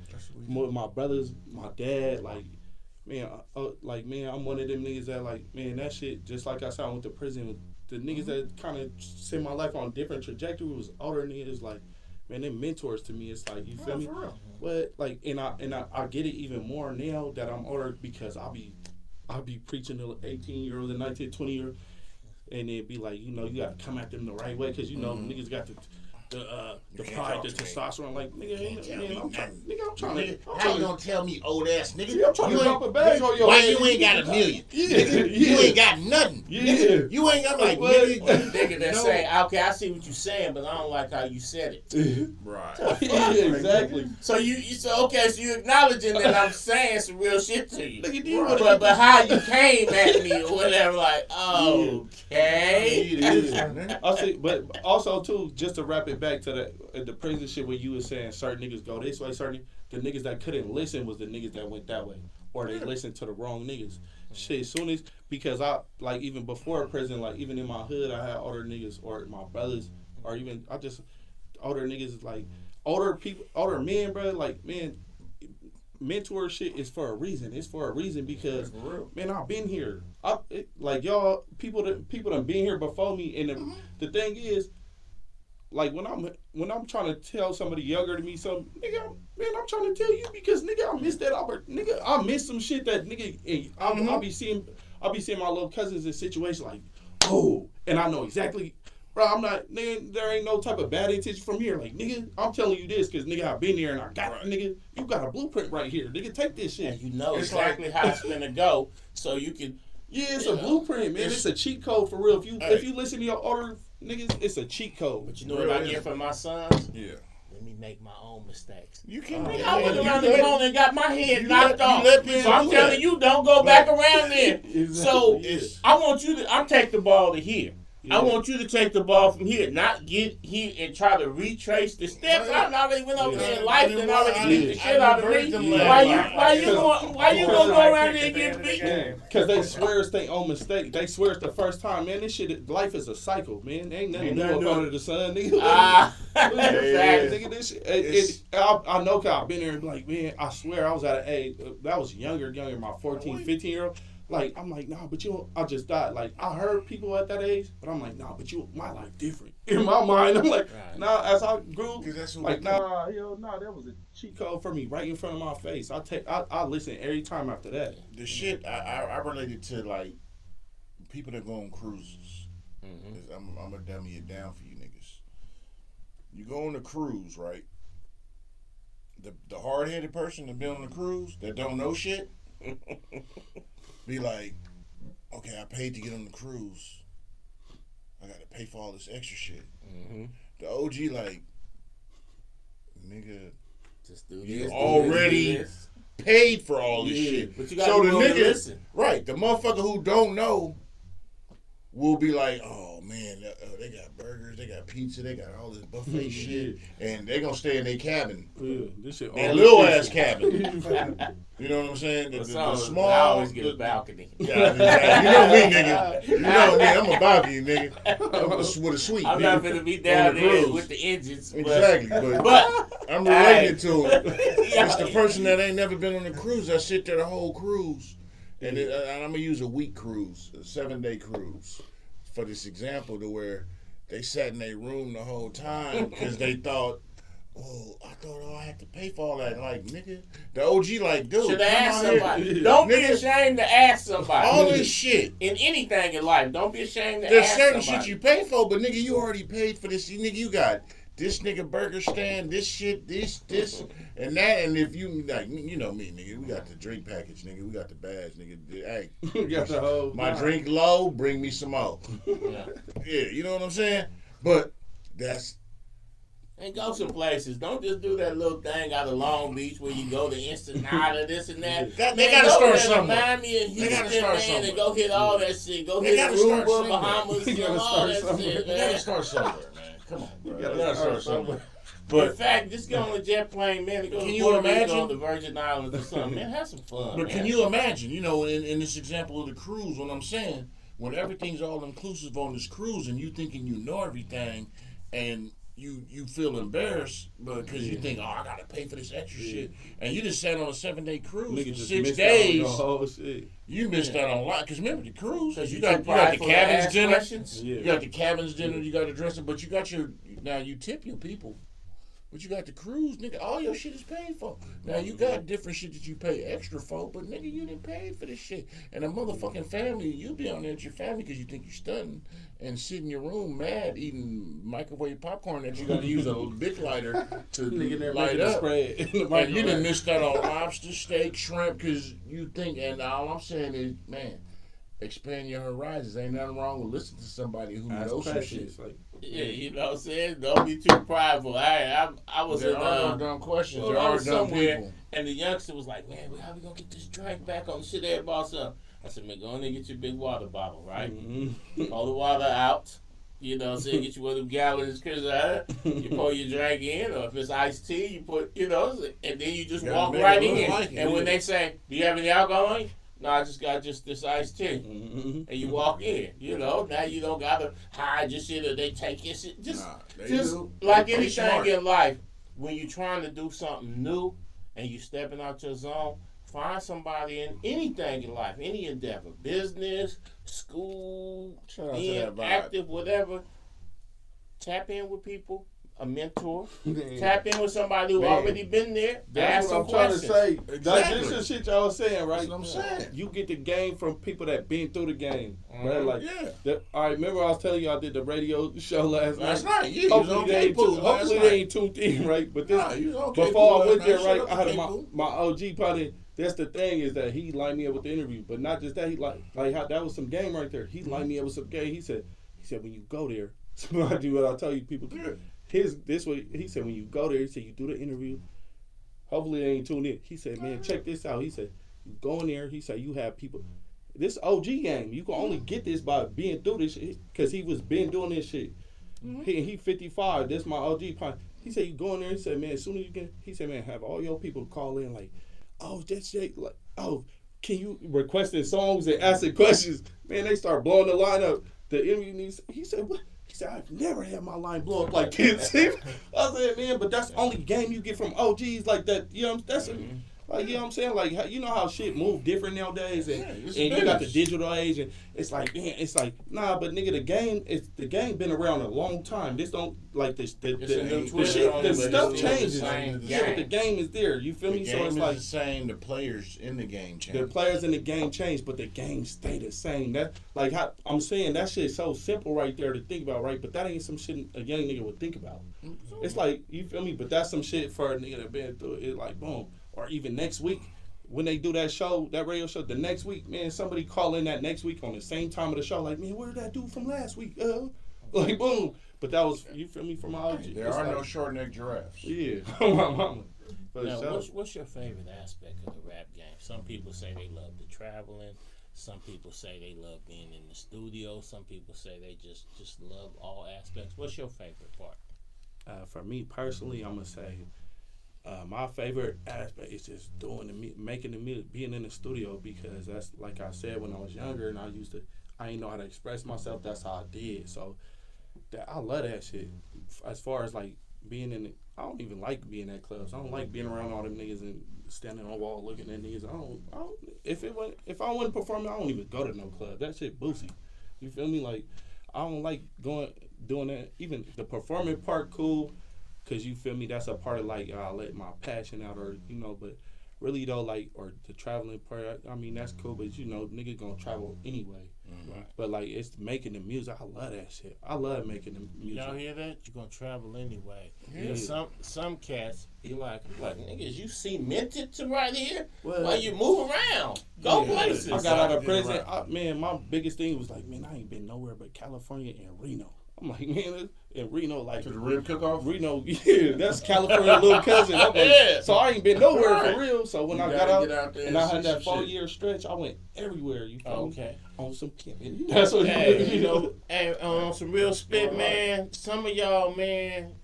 Speaker 3: With my brothers, my dad, like, man, I'm one of them niggas that, like, man, that shit, just like I said, I went to prison. The niggas that kind of sent my life on a different trajectory was older niggas, like, man, they mentors to me. It's like, you feel me?
Speaker 1: For real.
Speaker 3: But like, and I get it even more now that I'm older because I'll be preaching to 18-year-olds and 19, 20-year-olds, and it'd be like, you know, you gotta come at them the right way because you know niggas got the pride, the testosterone. Like, nigga, I'm trying to.
Speaker 1: How you gonna tell me old ass nigga?
Speaker 3: Yeah, I'm trying to drop a bag on your
Speaker 1: why
Speaker 3: head.
Speaker 1: You ain't got $1 million?
Speaker 3: Yeah,
Speaker 1: nigga, you ain't got nothing.
Speaker 3: Yeah,
Speaker 1: nigga, you ain't got like
Speaker 2: nigga that say, okay, I see what you're saying, but I don't like how you said it.
Speaker 1: Right.
Speaker 3: Yeah, exactly.
Speaker 2: So you okay? So you acknowledging that I'm saying some real shit to you,
Speaker 3: Nigga,
Speaker 2: but how you came at me or whatever, like, okay.
Speaker 3: I see, but also too, just to wrap it back to the prison shit where you was saying certain niggas go this way, the niggas that couldn't listen was the niggas that went that way. or they listen to the wrong niggas. Shit, soon as, because I, like, even before prison, like, even in my hood, I had older niggas, or my brothers, or even, older niggas, like, older people, older men, bro, like, man, mentor shit is for a reason. It's for a reason because, man, I've been here. Like, y'all, people done been here before me, and the thing is, like, when I'm trying to tell somebody younger than me something, nigga, I'm trying to tell you because, nigga, I miss that nigga, I miss some shit that, nigga, I'll be seeing my little cousins in situations like, oh, and I know exactly, bro, I'm not, nigga, there ain't no type of bad intention from here. Like, nigga, I'm telling you this because, nigga, I've been there and I got it, nigga, you got a blueprint right here. Nigga, take this shit.
Speaker 2: And you know exactly how it's gonna go, so you can.
Speaker 3: Yeah, it's a blueprint, man. It's a cheat code for real. If you listen to your older niggas, it's a cheat code.
Speaker 2: But you know what I get from my sons?
Speaker 1: Yeah.
Speaker 2: Let me make my own mistakes.
Speaker 1: You can.
Speaker 2: I went around the corner and got my head knocked off. So I'm telling you, don't go back around there. So I want you to. I'm take the ball to here. Yeah. I want you to take the ball from here, not get here and try to retrace the steps. I already went over there in life and already beat the shit out of me. Why you gonna go around there and get beat?
Speaker 3: Because they swear it's their own mistake. They swear it's the first time, man. This shit, life is a cycle, man. Ain't nothing new up under the sun, nigga. Nigga, this shit. I know, cause I've been there and be like, man, I swear I was at an age that was younger, my 14, 15-year-old. Like, I'm like, nah, but I just died. Like, I heard people at that age, but I'm like, nah, but my life different. In my mind, I'm like, nah, as I grew, like, nah, that was a cheat code for me right in front of my face. I listen every time after that.
Speaker 1: The shit, I related to, like, people that go on cruises. Mm-hmm. I'm going to dummy it down for you niggas. You go on a cruise, right? The hard-headed person that been on the cruise that don't know shit, be like, okay, I paid to get on the cruise. I got to pay for all this extra shit. Mm-hmm. The OG, like, nigga,
Speaker 2: just do
Speaker 1: you
Speaker 2: this,
Speaker 1: already paid for all this shit.
Speaker 2: But you gotta the nigga, listen.
Speaker 1: Right, the motherfucker who don't know will be like, oh man, they got burgers, they got pizza, they got all this buffet shit, and they gonna stay in their cabin.
Speaker 3: This shit,
Speaker 1: their little ass cabin. You know what I'm saying? The small.
Speaker 2: I always get a balcony.
Speaker 1: Yeah, you know me, nigga. You know me. I'm a balcony, nigga. With a suite.
Speaker 2: I'm not gonna be down there with the engines.
Speaker 1: Exactly, but I'm related to it. It's the person that ain't never been on a cruise that sit there the whole cruise. And I'm going to use a week cruise, a 7-day cruise, for this example to where they sat in their room the whole time because they thought, I had to pay for all that. Like, nigga, the OG like, dude.
Speaker 2: Should ask somebody. Don't be ashamed to ask somebody.
Speaker 1: All this shit.
Speaker 2: In anything in life, don't be ashamed to ask
Speaker 1: There's certain
Speaker 2: somebody.
Speaker 1: shit you pay for, but nigga, you already paid for this. Nigga, you got this nigga burger stand, this shit, this, and that. And if you, like, you know me, nigga, we got the drink package, nigga. We got the badge, nigga. Hey,
Speaker 3: we got the whole
Speaker 1: my drink low, bring me some more. Yeah, you know what I'm saying? But that's.
Speaker 2: And go some places. Don't just do that little thing out of Long Beach where you go to Ensenada, this and that.
Speaker 1: They gotta start somewhere.
Speaker 2: Miami and Houston, man, and go hit all that shit. Go hit Aruba, Bahamas, and all that shit, man.
Speaker 1: You gotta start somewhere, man. Come on, bro.
Speaker 3: You gotta start somewhere.
Speaker 2: But in fact, just get on a jet plane, man, and go to Puerto Rico, the Virgin Islands or something, man. Have some fun.
Speaker 1: But can you imagine, you know, in this example of the cruise, what I'm saying, when everything's all inclusive on this cruise and you thinking you know everything and you feel embarrassed because you think, I gotta pay for this extra shit, and you just sat on a 7-day cruise for 6 days. You missed out on a lot because remember the cruise. You got the cabin's dinner. You got the cabin's dinner. You got the dressing, but you got you tip your people. But you got the cruise, nigga. All your shit is paid for. Now you got different shit that you pay extra for, but nigga, you didn't pay for this shit. And a motherfucking family, you be on there with your family because you think you're stunting and sit in your room mad eating microwave popcorn that you got to use a big lighter to light up. And you done missed out on lobster, steak, shrimp because you think. And all I'm saying is, man, expand your horizons. Ain't nothing wrong with listening to somebody who knows some shit.
Speaker 2: Yeah, you know what I'm saying? Don't be too prideful. I was in
Speaker 1: dumb questions. There
Speaker 2: I
Speaker 1: are
Speaker 2: was
Speaker 1: dumb
Speaker 2: somewhere,
Speaker 1: people.
Speaker 2: and the youngster was like, man, how we gonna get this drink back on the shit everybody up? I said, man, go in there and get your big water bottle, right? Mm-hmm. Pour the water out, You know what I'm saying? Get you one of them gallons, cause you pour your drink in, or if it's iced tea, you put, and then you just walk right in. And when they say, "Do you have any alcohol in?" No, I just got this iced tea. And you walk in, now you don't gotta hide your shit or they take your shit. Just like anything in life, when you're trying to do something new and you stepping out your zone, find somebody in anything in life, any endeavor, business, school, being active, whatever. Tap in with people, a mentor. Tap in with somebody who already been there.
Speaker 3: That's what I'm trying to say. That's the shit y'all was saying, right?
Speaker 1: That's what I'm saying.
Speaker 3: You get the game from people that been through the game, right? Like, all right, remember I was telling you I did the radio show last night?
Speaker 1: That's right. Yeah, hopefully
Speaker 3: they ain't tuned in, right? But before I went there, right, I had my OG partner. That's the thing is that he lined me up with the interview, but not just that. He like how that was some game right there. He lined me up with some game. He said when you go there, I do what I tell you people. This way, he said when you go there, he said you do the interview. Hopefully they ain't tuned in. He said, man, check this out. He said you go in there. He said you have people. This OG game, you can only get this by being through this shit because he was been doing this shit. He 55. This my OG part. He said you go in there. He said, man, as soon as you get, he said, man, have all your people call in like. Oh, that's Jake. Like, oh, can you requesting songs and asking questions? Man, they start blowing the line up. The interview needs. He said, what? He said, I've never had my line blow up like this. I said, man, but that's the only game you get from OGs like that. That's like, you know what I'm saying? Like, you know how shit move different nowadays, and you got the digital age, and it's like, man, nah, but nigga, the game been around a long time. This don't like the stuff changes. Yeah, but the game is there. You feel me? So it's like
Speaker 1: the same. The players in the game change.
Speaker 3: The players in the game change, but the game stay the same. That like how I'm saying that shit's so simple right there to think about, right? But that ain't some shit a young nigga would think about. It's like, you feel me? But that's some shit for a nigga that been through it. Like boom. Or even next week, when they do that show, that radio show, the next week, man, somebody call in that next week on the same time of the show, like, man, where did that dude from last week? Like, boom. But that was, you feel me, from my OG.
Speaker 1: There are no short-necked giraffes.
Speaker 3: Yeah. My mama.
Speaker 2: Now, what's your favorite aspect of the rap game? Some people say they love the traveling. Some people say they love being in the studio. Some people say they just love all aspects. What's your favorite part?
Speaker 3: For me personally, I'm going to say, my favorite aspect is just making the music, being in the studio, because that's like I said when I was younger and I didn't know how to express myself. That's how I did. So I love that shit. As far as like being in it, I don't even like being at clubs. I don't like being around all them niggas and standing on the wall looking at niggas. If I wasn't performing, I don't even go to no club. That shit boozy. You feel me? Like I don't like doing that. Even the performing part, cool. Cause you feel me, that's a part of like I let my passion out, or but really though, like, or the traveling part. I mean that's cool, but nigga gonna travel anyway. Right. But like it's making the music. I love that shit. I love making the music.
Speaker 2: Y'all hear that? You gonna travel anyway. Yeah. Some cats be like niggas, you cemented to right here. While you move around, go places.
Speaker 3: I got out of prison. My biggest thing was like, man, I ain't been nowhere but California and Reno. I'm like, man, in Reno, like
Speaker 1: to the rib cook-off.
Speaker 3: Reno, yeah, that's California little cousin. I'm like, so I ain't been nowhere for real. So when I got out and I had that 4-year stretch, I went everywhere. You feel me? On some camping. That's what
Speaker 2: Hey, on some real spit, man. Some of y'all, man,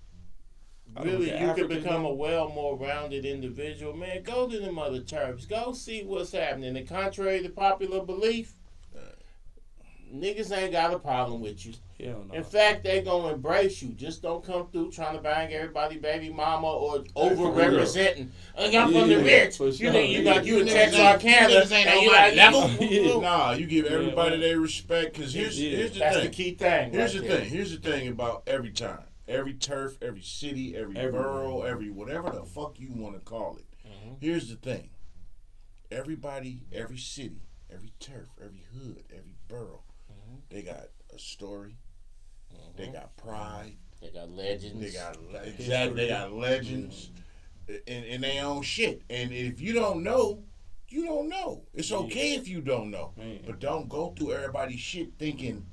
Speaker 2: really, you can become a more rounded individual, man. Go to them other turfs. Go see what's happening. And contrary to popular belief, niggas ain't got a problem with you.
Speaker 3: Hell no.
Speaker 2: In fact, they gonna embrace you. Just don't come through trying to bang everybody baby mama or over-representing. I'm from the rich. Sure. You in Texarkana and you like level.
Speaker 1: Nah, you give everybody their respect, because here's the thing.
Speaker 2: That's the key thing.
Speaker 1: Here's the thing about every time. Every turf, every city, every borough, every whatever the fuck you want to call it. Mm-hmm. Here's the thing. Everybody, every city, every turf, every hood, every borough, they got a story. They got pride.
Speaker 2: They got legends.
Speaker 1: They got legends in their own shit. And if you don't know, you don't know. It's okay if you don't know. Man. But don't go through everybody's shit thinking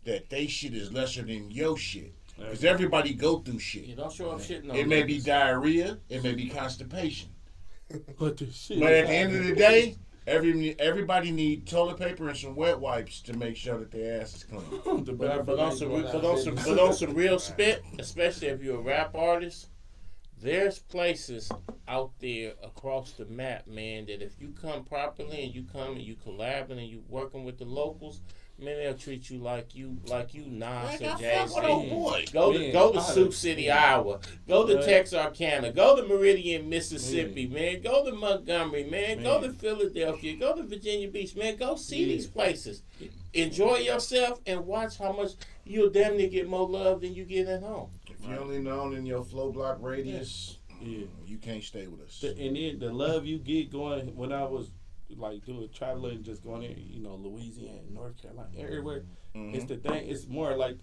Speaker 1: that they shit is lesser than your shit. Because everybody go through shit.
Speaker 2: You don't show up shit.
Speaker 1: It may be diarrhea. It may be constipation.
Speaker 3: But at the
Speaker 1: end of the day, Everybody need toilet paper and some wet wipes to make sure that their ass is clean.
Speaker 2: But on some real spit, especially if you're a rap artist, there's places out there across the map, man, that if you come properly and you come and you collabing and you working with the locals, man, they'll treat you like you Nas and Jay-Z. Go to Sioux City, Iowa. Go to Texarkana. Go to Meridian, Mississippi, man. Go to Montgomery, man. Go to Philadelphia. Go to Virginia Beach, man. Go see these places. Enjoy yourself and watch how much you'll damn near get more love than you get at home.
Speaker 1: If you only known in your flow block radius, you can't stay with us.
Speaker 3: And then the love you get going when I was like doing traveling, just going in, Louisiana, North Carolina, everywhere. Mm-hmm. It's the thing. It's more like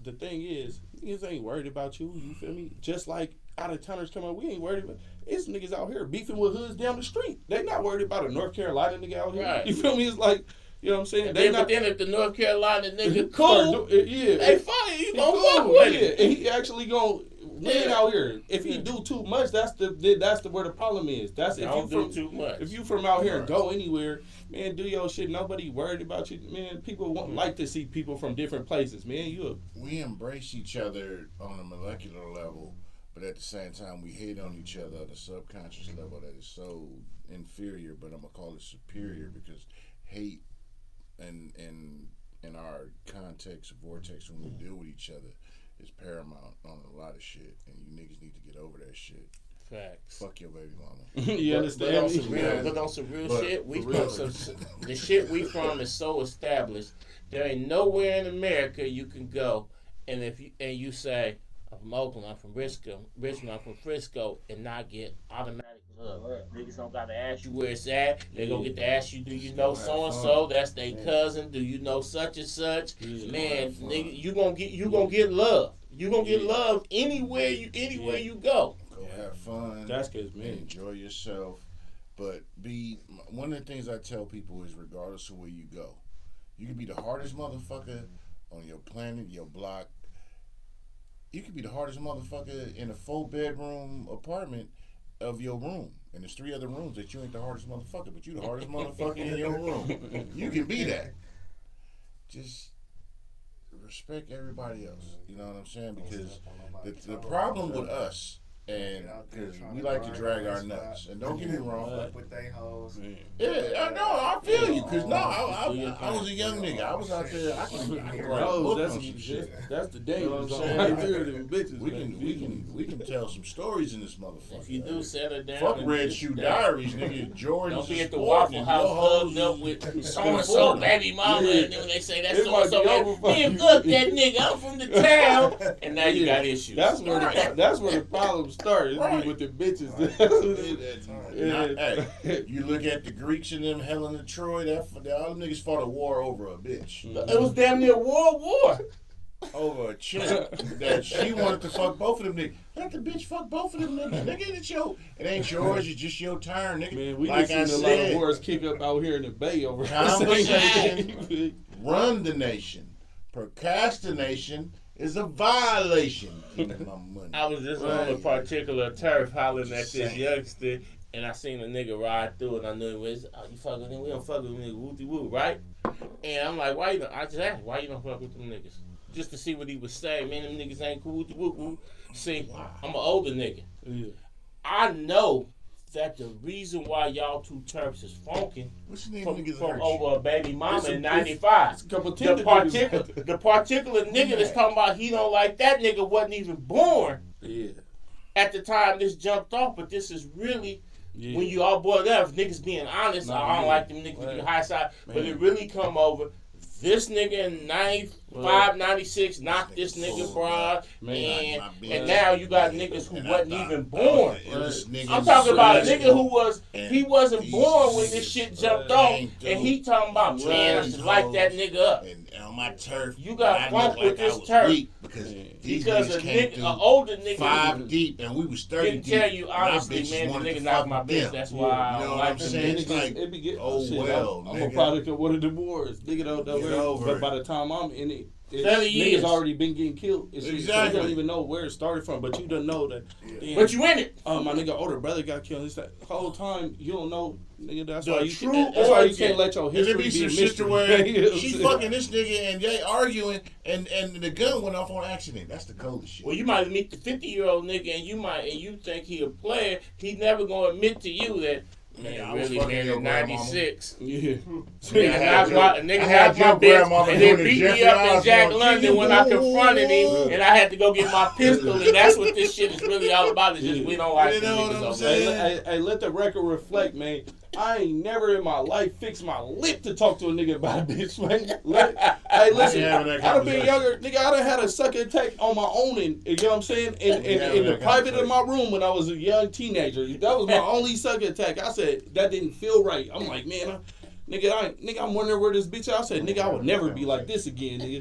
Speaker 3: the thing is niggas ain't worried about you. You feel me? Just like out of towners come on, we ain't worried about. It's niggas out here beefing with hoods down the street. They not worried about a North Carolina nigga out here. Right. You feel me? It's like. You know what I'm saying?
Speaker 2: But then if the North Carolina nigga cool, they fine. You gonna fuck with it.
Speaker 3: And he actually gonna win out here. If he do too much, that's where the problem is. That's
Speaker 2: if you do too much.
Speaker 3: If you from out here and go anywhere, man, do your shit. Nobody worried about you, man. People like to see people from different places, man.
Speaker 1: We embrace each other on a molecular level, but at the same time, we hate on each other at a subconscious level that is so inferior. But I'm gonna call it superior because hate. And in our context, vortex, when we deal with each other, is paramount on a lot of shit, and you niggas need to get over that shit.
Speaker 2: Facts.
Speaker 1: Fuck your baby mama.
Speaker 3: You understand?
Speaker 2: But on some real shit, the shit we from is so established. There ain't nowhere in America you can go, and you say I'm from Oakland, I'm from Richmond, I'm from Frisco, and not get automatic love. Niggas don't gotta ask you where it's at. They gonna get to ask you, do you know so and so? That's their cousin. Do you know such and such? Man, nigga, you gonna get love. You gonna get love anywhere you go.
Speaker 1: Go have fun.
Speaker 3: That's good, man.
Speaker 1: Enjoy yourself. But one of the things I tell people is, regardless of where you go, you can be the hardest motherfucker on your planet, your block. You could be the hardest motherfucker in a 4-bedroom apartment of your room, and there's 3 other rooms that you ain't the hardest motherfucker, but you the hardest motherfucker in your room. You can be that. Just respect everybody else. You know what I'm saying? Because the problem with us, and because we like to drag our nuts, and don't get me wrong.
Speaker 4: With they hoes.
Speaker 1: Yeah, no, I feel you. Because I was a young nigga. I was out there. I can write a book on some shit.
Speaker 3: That's the day.
Speaker 1: You know what I'm saying? Bitches, we can tell some stories in this motherfucker.
Speaker 2: If you do settle down.
Speaker 1: Fuck Red Shoe Diaries, nigga. Jordan.
Speaker 2: Don't be at the Waffle House hugged up with so baby mama, and then they say that's so man, fuck that nigga. I'm from the town, and now you got issues.
Speaker 3: That's where the problem started. Right. With the bitches.
Speaker 1: Hey, you look at the Greeks and them, Helen of Troy. All them niggas fought a war over a bitch.
Speaker 2: It was damn near World War.
Speaker 1: Over a chick that she wanted to fuck both of them niggas. Let the bitch fuck both of them niggas. Nigga, it ain't yours. It's just your turn, nigga.
Speaker 3: Man, we like seen a lot of wars kick up out here in the Bay over
Speaker 1: conversation. Run the nation. Procrastination is a violation. Keeping my money.
Speaker 2: I was just on a particular turf hollering at this youngster, and I seen a nigga ride through, and I knew it was, you fuck with him? We don't fuck with them niggas, woo-de-woo, right? And I'm like, I just asked, why you don't fuck with them niggas? Just to see what he would say. Man, them niggas ain't cool, woo-de-woo. See, I'm an older nigga. Yeah. I know that the reason why y'all two Terps is funking from over a baby mama in 95. The particular nigga that's talking about he don't like that nigga wasn't even born at the time this jumped off, but this is really when you all boiled up, niggas being honest, I don't like them niggas on the high side, but it really come over. This nigga in 95, 96 knocked this nigga broad, and now you got niggas who wasn't even born. I'm talking about a nigga who he wasn't born when this shit jumped off, and he talking about, man, I should light that nigga up.
Speaker 1: And on my turf,
Speaker 2: you got funk with this turf. Because an older nigga
Speaker 1: 5 deep, and we was 30
Speaker 2: deep. Didn't tell you honestly, man, the nigga knocked my bitch. That's why I don't like them niggas.
Speaker 3: It be getting I'm a product of one of the wars. Nigga don't know. But by the time I'm in it, niggas already been getting killed.
Speaker 1: Exactly.
Speaker 3: So you don't even know where it started from, but you don't know that.
Speaker 2: Damn, but you in it.
Speaker 3: My nigga older brother got killed. It's that whole time you don't know, nigga. That's why you can't let your history be a mystery.
Speaker 1: Where she fucking this nigga and they arguing and the gun went off on accident. That's the coldest shit.
Speaker 2: Well, you might meet the 50-year-old nigga and you think he a player. He never gonna admit to you that. Man, I really man in '96. Yeah. Nigga had my bitch and then beat me up in Jack London when I confronted him and I had to go get my pistol and that's what this shit is really all about. Is just we don't like these niggas.
Speaker 3: Hey, let the record reflect, man. I ain't never in my life fixed my lip to talk to a nigga about a bitch, man. Hey, listen, I'd have been younger, nigga. I'd have had a sucker attack on my own, you know what I'm saying? In the private of my room when I was a young teenager. That was my only sucker attack. I said that didn't feel right. I'm like, man, I'm wondering where this bitch. I said, nigga, I would never be like this again, nigga.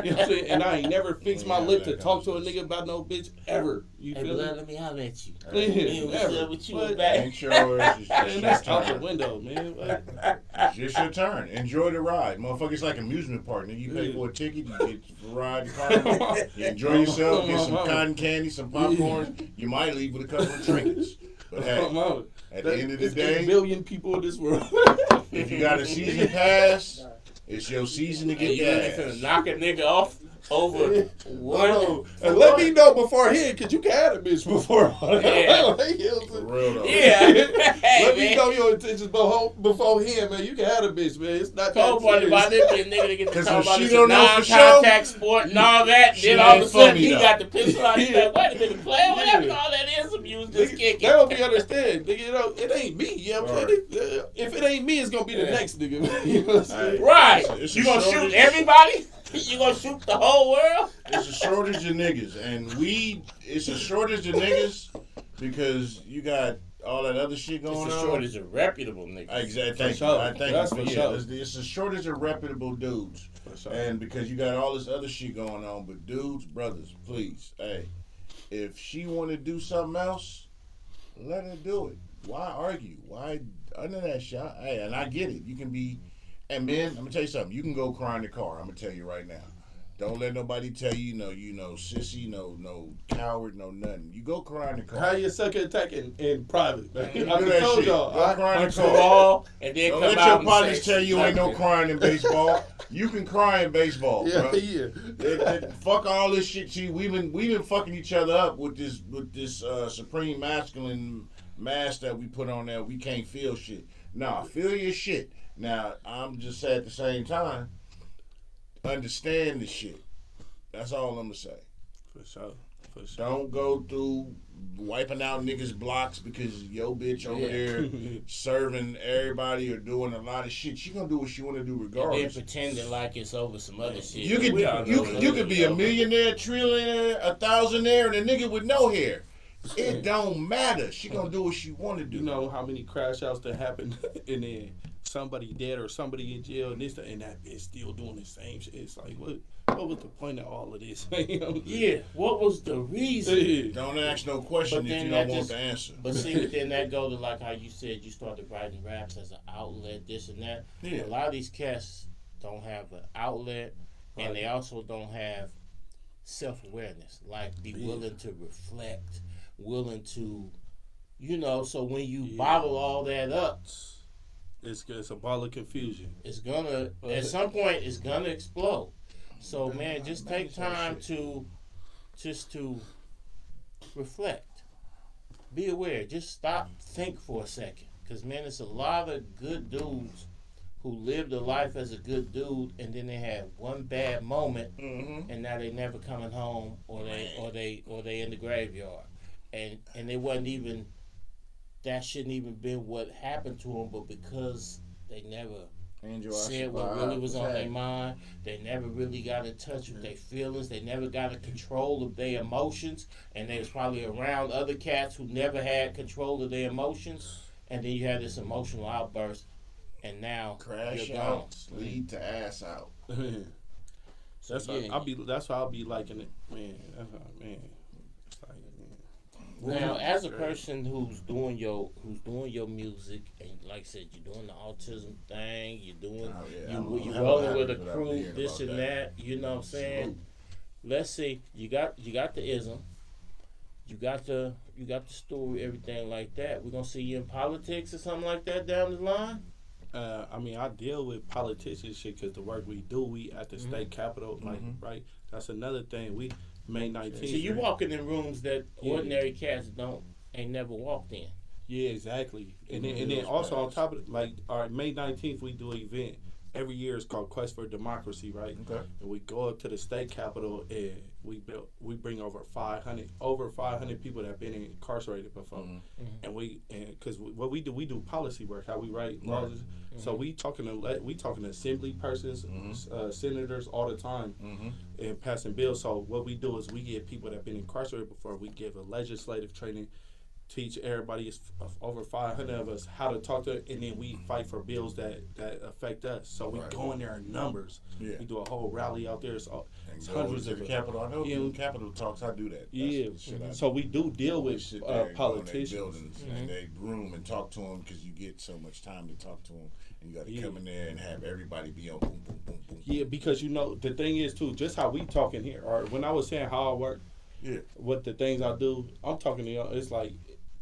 Speaker 3: You know what I'm saying? And I ain't never fixed my lip to talk to a nigga about no bitch ever. You feel me?
Speaker 2: Let me holler at you.
Speaker 3: Never.
Speaker 2: With you back.
Speaker 1: Ain't sure it's
Speaker 3: that's out the window, man.
Speaker 1: It's just your turn. Enjoy the ride. Motherfucker, it's like an amusement park. You pay for a ticket, you get to ride the car, you enjoy yourself, get some cotton candy, some popcorn. You might leave with a couple of trinkets. But hey, at the end of the day,
Speaker 3: 8 billion people in this world.
Speaker 1: If you got a season pass, it's your season to get gas.
Speaker 2: You finna knock a nigga off over one.
Speaker 3: And let me know beforehand, because you can have a bitch before.
Speaker 2: Yeah.
Speaker 1: For real though.
Speaker 2: Yeah.
Speaker 3: Let me know your intentions beforehand, man. You can have a bitch, man. It's not
Speaker 2: cold
Speaker 3: that
Speaker 2: part
Speaker 3: serious.
Speaker 2: about this, a nigga to get to talk about
Speaker 1: she
Speaker 2: this
Speaker 1: don't know for
Speaker 2: non-contact
Speaker 1: sure,
Speaker 2: sport and all that. Then all of a sudden he got the pistol out. He's like, wait a minute, player, whatever all that is, some use this kicking.
Speaker 3: They don't be understand. Nigga, you know, it ain't me. You know what I'm saying? If it ain't me, it's going to be the next nigga. You know what I'm saying?
Speaker 2: Right. You going to shoot everybody? You gonna shoot the whole world?
Speaker 1: It's a shortage of niggas, and it's a shortage of niggas because you got all that other shit going on.
Speaker 2: It's a shortage of reputable niggas.
Speaker 1: Exactly. Thank you. It's a shortage of reputable dudes, and because you got all this other shit going on. But dudes, brothers, please, hey, if she want to do something else, let her do it. Why argue? Why under that shot? Hey, and I get it. You can be. And men, I'm gonna tell you something. You can go cry in the car. I'm gonna tell you right now. Don't let nobody tell you, sissy, no coward, no nothing. You go cry in the car.
Speaker 3: How you suck attack in private? Man.
Speaker 1: I told y'all. Go cry in the car.
Speaker 2: And then
Speaker 1: don't let your partners tell you ain't no crying in baseball. You can cry in baseball, bro. Fuck all this shit. See, we've been fucking each other up with this supreme masculine mask that we put on there. We can't feel shit. Nah, feel your shit. Now, I'm just saying at the same time, understand the shit. That's all I'm going to say.
Speaker 3: For sure.
Speaker 1: Don't go through wiping out niggas' blocks because your bitch over there serving everybody or doing a lot of shit. She going to do what she want to do regardless.
Speaker 2: And pretending like it's over some other shit.
Speaker 1: You could be a millionaire, trillionaire, a thousandaire, and a nigga with no hair. It don't matter. She going to do what she want to do.
Speaker 3: You know how many crash outs that happen and then somebody dead or somebody in jail and that bitch still doing the same shit. It's like, what was the point of all of this?
Speaker 2: Yeah, what was the reason?
Speaker 1: Don't ask no question if you don't want the answer.
Speaker 2: But see, but then that goes to like how you said you started writing raps as an outlet, this and that. Yeah. A lot of these cats don't have an outlet, and they also don't have self-awareness. Like, be willing to reflect, willing to, so when you bottle all that up,
Speaker 3: it's a ball of confusion.
Speaker 2: It's gonna at some point it's gonna explode. So man, just take time to reflect. Be aware. Just stop, think for a second. Cause man, it's a lot of good dudes who lived a life as a good dude, and then they had one bad moment, and now they never coming home, or they in the graveyard, and it wasn't even. That shouldn't even been what happened to them, but because they never said what really was on their mind, they never really got in touch with their feelings, they never got in control of their emotions, and they was probably around other cats who never had control of their emotions, and then you had this emotional outburst, and now
Speaker 1: crash
Speaker 2: you're
Speaker 1: out, lead to ass out.
Speaker 3: That's why I'll be liking it, man. Man. It's like,
Speaker 2: Now, as a person who's doing your music, and like I said, you're doing the autism thing, you're doing you rolling with a crew, this and that. You know what I'm saying? Let's say you got the ism, you got the story, everything like that. We're gonna see you in politics or something like that down the line.
Speaker 3: I mean, I deal with politicians shit because the work we do, we at the state capitol, like right. That's another thing. We May 19th.
Speaker 2: So you walking in rooms that ordinary cats ain't never walked in.
Speaker 3: Yeah, exactly. And then also on top of it, like, all right, May 19th we do an event. Every year it's called Quest for Democracy, right? Okay. And we go up to the state capitol and we bring over 500 people that have been incarcerated before. And because what we do policy work, how we write laws. So we talking to assembly persons, senators all the time, and passing bills. So what we do is we give people that have been incarcerated before, we give a legislative training, teach everybody, over 500 of us, how to talk to it, and then we fight for bills that affect us. So we go in there in numbers. Yeah. We do a whole rally out there. So it's hundreds of
Speaker 1: the Capitol. I know doing Capitol talks. I do that.
Speaker 3: So we do deal with politicians.
Speaker 1: Buildings and they groom and talk to them because you get so much time to talk to them, and you got to come in there and have everybody be on boom, boom, boom, boom.
Speaker 3: Yeah, because the thing is too, just how we talking here, or when I was saying how I work, what the things I do, I'm talking to y'all. It's like,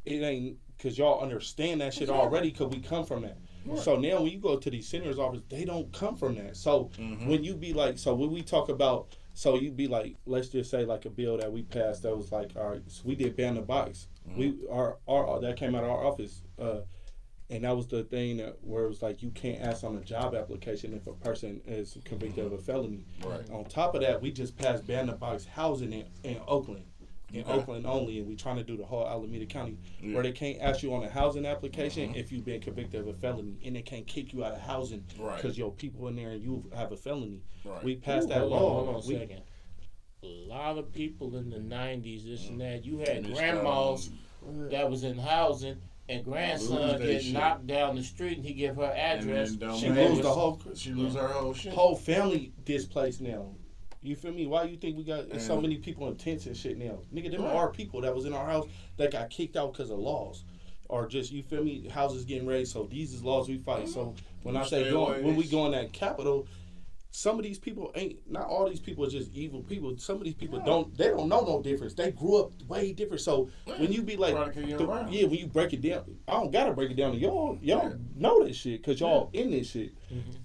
Speaker 3: it ain't because y'all understand that shit already because we come from that. Right. So now when you go to these senators' office, they don't come from that. So when you be like, so when we talk about, so you be like, let's just say like a bill that we passed that was like, all right, so we did ban the box. Our that came out of our office, and that was the thing where it was like you can't ask on a job application if a person is convicted of a felony. Right. On top of that, we just passed ban the box housing in Oakland. In Oakland only, and we trying to do the whole Alameda County, where they can't ask you on a housing application if you've been convicted of a felony, and they can't kick you out of housing because your people in there and you have a felony. Right. We passed that law.
Speaker 2: Hold on a second. A lot of people in the 90s, this and that, you had grandmas that was in housing, and grandson get knocked down the street, and he give her address.
Speaker 3: She lose
Speaker 1: her whole shit.
Speaker 3: Whole family displaced now. You feel me? Why you think we got so many people in tents and shit now? Nigga, them are people that was in our house that got kicked out because of laws. Or just, you feel me, houses getting raised. So these is laws we fight. So when I say when we go in that Capitol, some of these people not all these people are just evil people. Some of these people don't know no difference. They grew up way different. So when you be like, when you break it down, I don't gotta break it down to y'all. Y'all know this shit because y'all in this shit.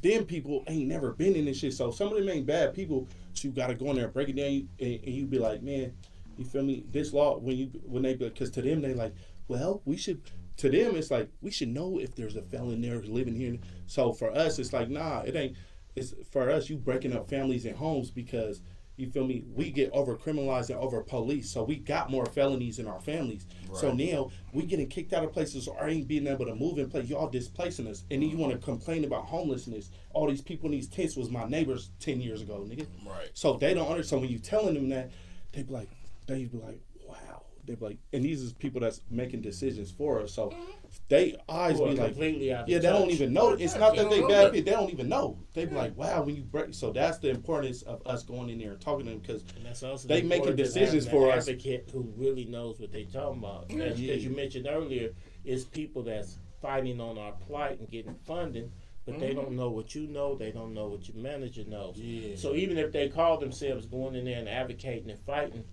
Speaker 3: Them people ain't never been in this shit. So some of them ain't bad people. So you gotta go in there and break it down, and you be like, man, you feel me? This law when they because to them they like, well, we should. To them it's like we should know if there's a felon there living here. So for us it's like, nah, it ain't. It's for us, you breaking up families and homes because, you feel me, we get over criminalized and over police. So we got more felonies in our families. Right. So now we getting kicked out of places or ain't being able to move in place. Y'all displacing us. And then you want to complain about homelessness. All these people in these tents was my neighbors 10 years ago, nigga. Right. So they don't understand. So when you telling them that, they be like, wow. They be like, and these is people that's making decisions for us. So they eyes be like, they don't even know. It's not that they bad people. They don't even know. They be like, wow, when you break. So that's the importance of us going in there and talking to them because they making decisions for us.
Speaker 2: Advocate who really knows what they talking about. As you mentioned earlier, it's people that's fighting on our plight and getting funding. But they don't know what you know. They don't know what your manager knows. Yeah. So even if they call themselves going in there and advocating and fighting,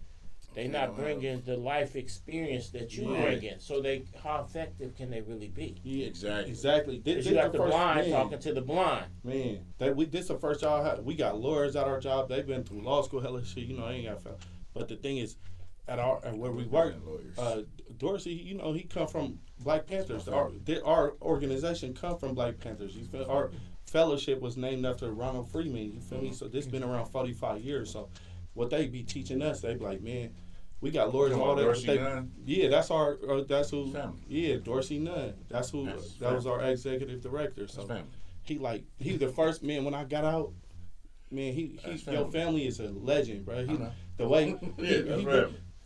Speaker 2: they not bringing the life experience that you bring in. So how effective can they really be?
Speaker 3: Yeah, exactly.
Speaker 2: Because you got the blind talking to the blind.
Speaker 3: Man, this the first job. We got lawyers at our job. They've been through law school, hella shit. You know, I ain't got found. But the thing is, where we work, Dorsey, you know, he come from Black Panthers. Our organization come from Black Panthers. You feel? Our fellowship was named after Ronald Freeman. You feel me? So this been around 45 years. So what they be teaching us, they be like, man, we got lawyers and all that. That's our. That's who. Family. Yeah, Dorsey Nunn. That was our executive director. So he the first man when I got out. Man, your family is a legend, bro. The way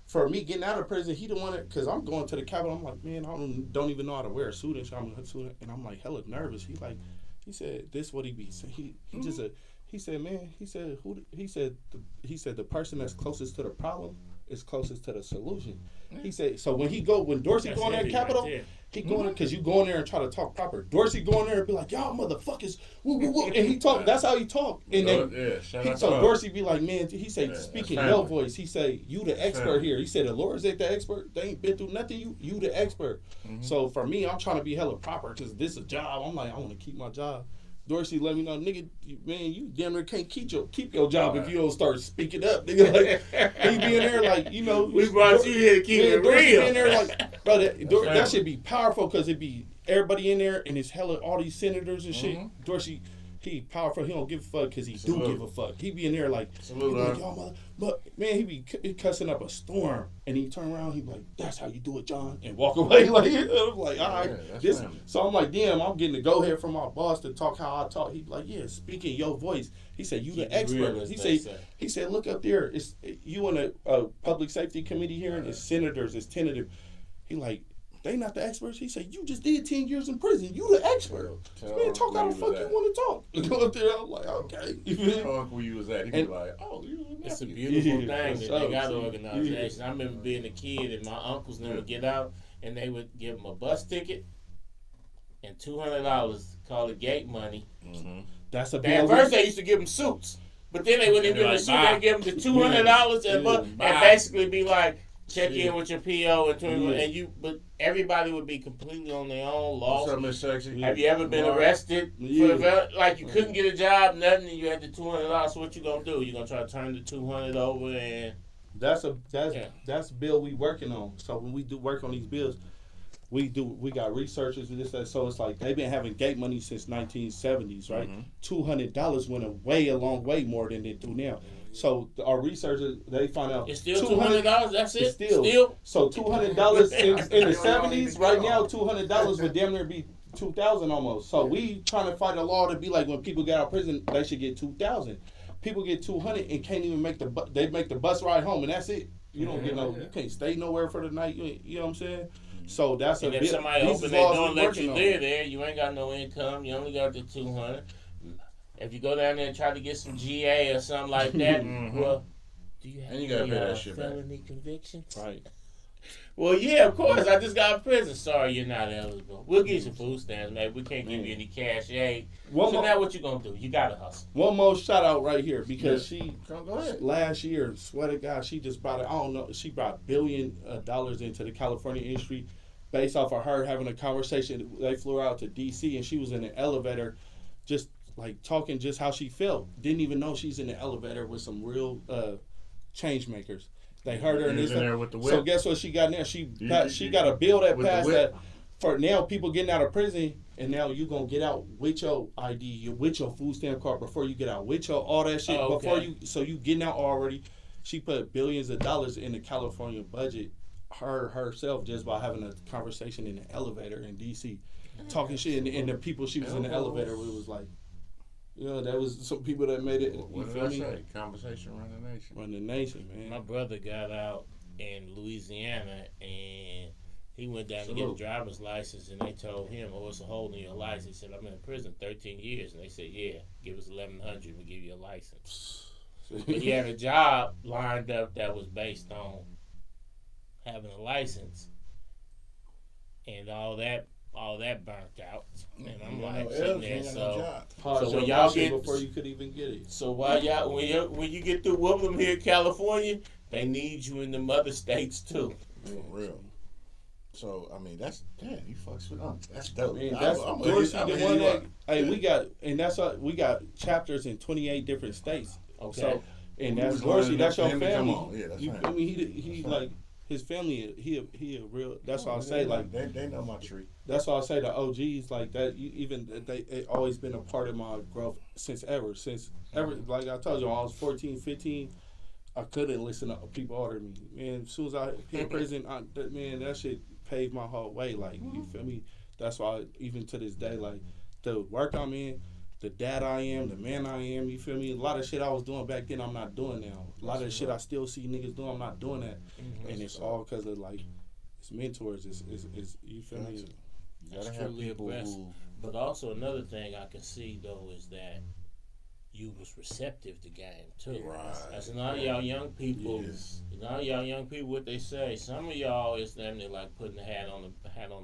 Speaker 3: for me getting out of prison, he the one because I'm going to the Capitol. I'm like, man, I don't even know how to wear a suit and I'm like hella nervous. He said this what he be saying. He just he said, man, he said the person that's closest to the problem is closest to the solution. He said, so when Dorsey go in there at Capitol, he go in there because you go in there and try to talk proper. Dorsey go in there and be like, y'all motherfuckers, woo, woo, woo. And he talk, that's how he talk. And then, so Dorsey be like, man, he say, speaking your voice, he say, you the expert here. He said, the lawyers ain't the expert. They ain't been through nothing. You the expert. So for me, I'm trying to be hella proper because this is a job. I'm like, I want to keep my job. Dorsey let me know, nigga, man, you damn near can't keep your job if you don't start speaking up, nigga. Like, he be in there like, you know.
Speaker 2: We brought you here to keep it
Speaker 3: Dorsey
Speaker 2: real.
Speaker 3: Be in there like, bro, that should be powerful because it be everybody in there and it's hella all these senators and shit. Dorsey, he powerful. He don't give a fuck because he do give a fuck. He be in there like, y'all mother. But man, he be cussing up a storm, and he turn around. He be like, "That's how you do it, John," and walk away. Like I'm like, all right, this. So I'm like, damn, I'm getting the go ahead from my boss to talk how I talk. He be like, yeah, speaking your voice. He said, you the expert. He said, look up there. It's you in a public safety committee here, and it's senators. It's tentative. He like. They not the experts. He said, you just did 10 years in prison. You the expert. Man, talk how the fuck you want to talk. Go up there. I'm like, okay.
Speaker 1: Talk where you was at. He be like, oh, you was
Speaker 2: It's a beautiful thing that they got organizations. I remember being a kid and my uncles never get out and they would give them a bus ticket and $200, call it gate money.
Speaker 3: That's a
Speaker 2: At first they used to give them suits. But then they wouldn't give them the suit. They'd give them the $200 and basically be like, check in with your PO and you, but everybody would be completely on their own. Lost.
Speaker 1: What's up, Miss Sexy?
Speaker 2: Have you ever been arrested? Like you couldn't get a job, nothing, and you had the $200. So what you gonna do? You gonna try to turn the $200 over and?
Speaker 3: That's bill we working on. So when we do work on these bills, we got researchers and this that. So it's like they've been having gate money since 1970s, right? $200 went a long way more than they do now. So our researchers, they find out
Speaker 2: it's still $200. That's it. Still.
Speaker 3: So $200 in the 70s. Right now, $200 would damn near be $2,000 almost. So we trying to fight a law to be like when people get out of prison, they should get $2,000. People get $200 and can't even make they make the bus ride home, and that's it. You don't get you can't stay nowhere for the night. You know what I'm saying? So that's
Speaker 2: and if somebody open their door and let you live there, you ain't got no income. You only got the $200. If you go down there and try to get some GA or something like that, well, do you have any felony conviction?
Speaker 3: Right.
Speaker 2: Well, yeah, of course. I just got out of prison. Sorry, you're not eligible. We'll give you some food stamps, man. We can't give you any cash aid. So now what you going to do? You got to hustle.
Speaker 3: One more shout out right here because she, last year, swear to God, she just brought she brought $1 billion into the California industry based off of her having a conversation. They flew out to D.C. and she was in the elevator just like talking just how she felt. Didn't even know she's in the elevator with some real change makers. They heard her in there with the whip. So guess what she got now? She got a bill that passed that for now people getting out of prison, and now you gonna get out with your ID, with your food stamp card before you get out, with your all that shit before you. So you getting out already. She put billions of dollars in the California budget herself just by having a conversation in the elevator in D.C. talking shit, and the people she was in the elevator with was like. That was some people that made it.
Speaker 1: What did I say? Conversation run the nation.
Speaker 3: Run the nation, man.
Speaker 2: My brother got out in Louisiana, and he went down to get a driver's license, and they told him, it's a hole in your license. He said, I'm in prison 13 years. And they said, yeah, give us $1,100, we'll give you a license. But he had a job lined up that was based on having a license. And all that burnt out, and I'm like sitting there. So when y'all get
Speaker 3: before you could even get it.
Speaker 2: So while y'all when you get through whooping them here in California, they need you in the mother states too.
Speaker 1: For real. So I mean that's you fucks with them. That's dope.
Speaker 3: Man, that's we got chapters in 28 different states.
Speaker 2: Okay.
Speaker 3: So and that's Dorsey. That's your family. Yeah, that's you feel me? He like. His family, he a real. That's why I say like
Speaker 1: they know my tree.
Speaker 3: That's why I say the OGs like that. They always been a part of my growth since ever. Like I told you, when I was 14, 15, I couldn't listen to people older than me. Man, as soon as I hit prison, that shit paved my whole way. Like you feel me? That's why even to this day, like the work I'm in. The dad I am, the man I am, you feel me? A lot of shit I was doing back then, I'm not doing now. A lot of the shit I still see niggas doing, I'm not doing that. And it's all because of, like, it's mentors. It's you feel me?
Speaker 2: That's truly a blessing. But also another thing I can see, though, is that you was receptive to game too.
Speaker 1: Right.
Speaker 2: That's a lot of y'all young people. A lot of y'all young people, what they say. Some of y'all is them that like putting the hat on the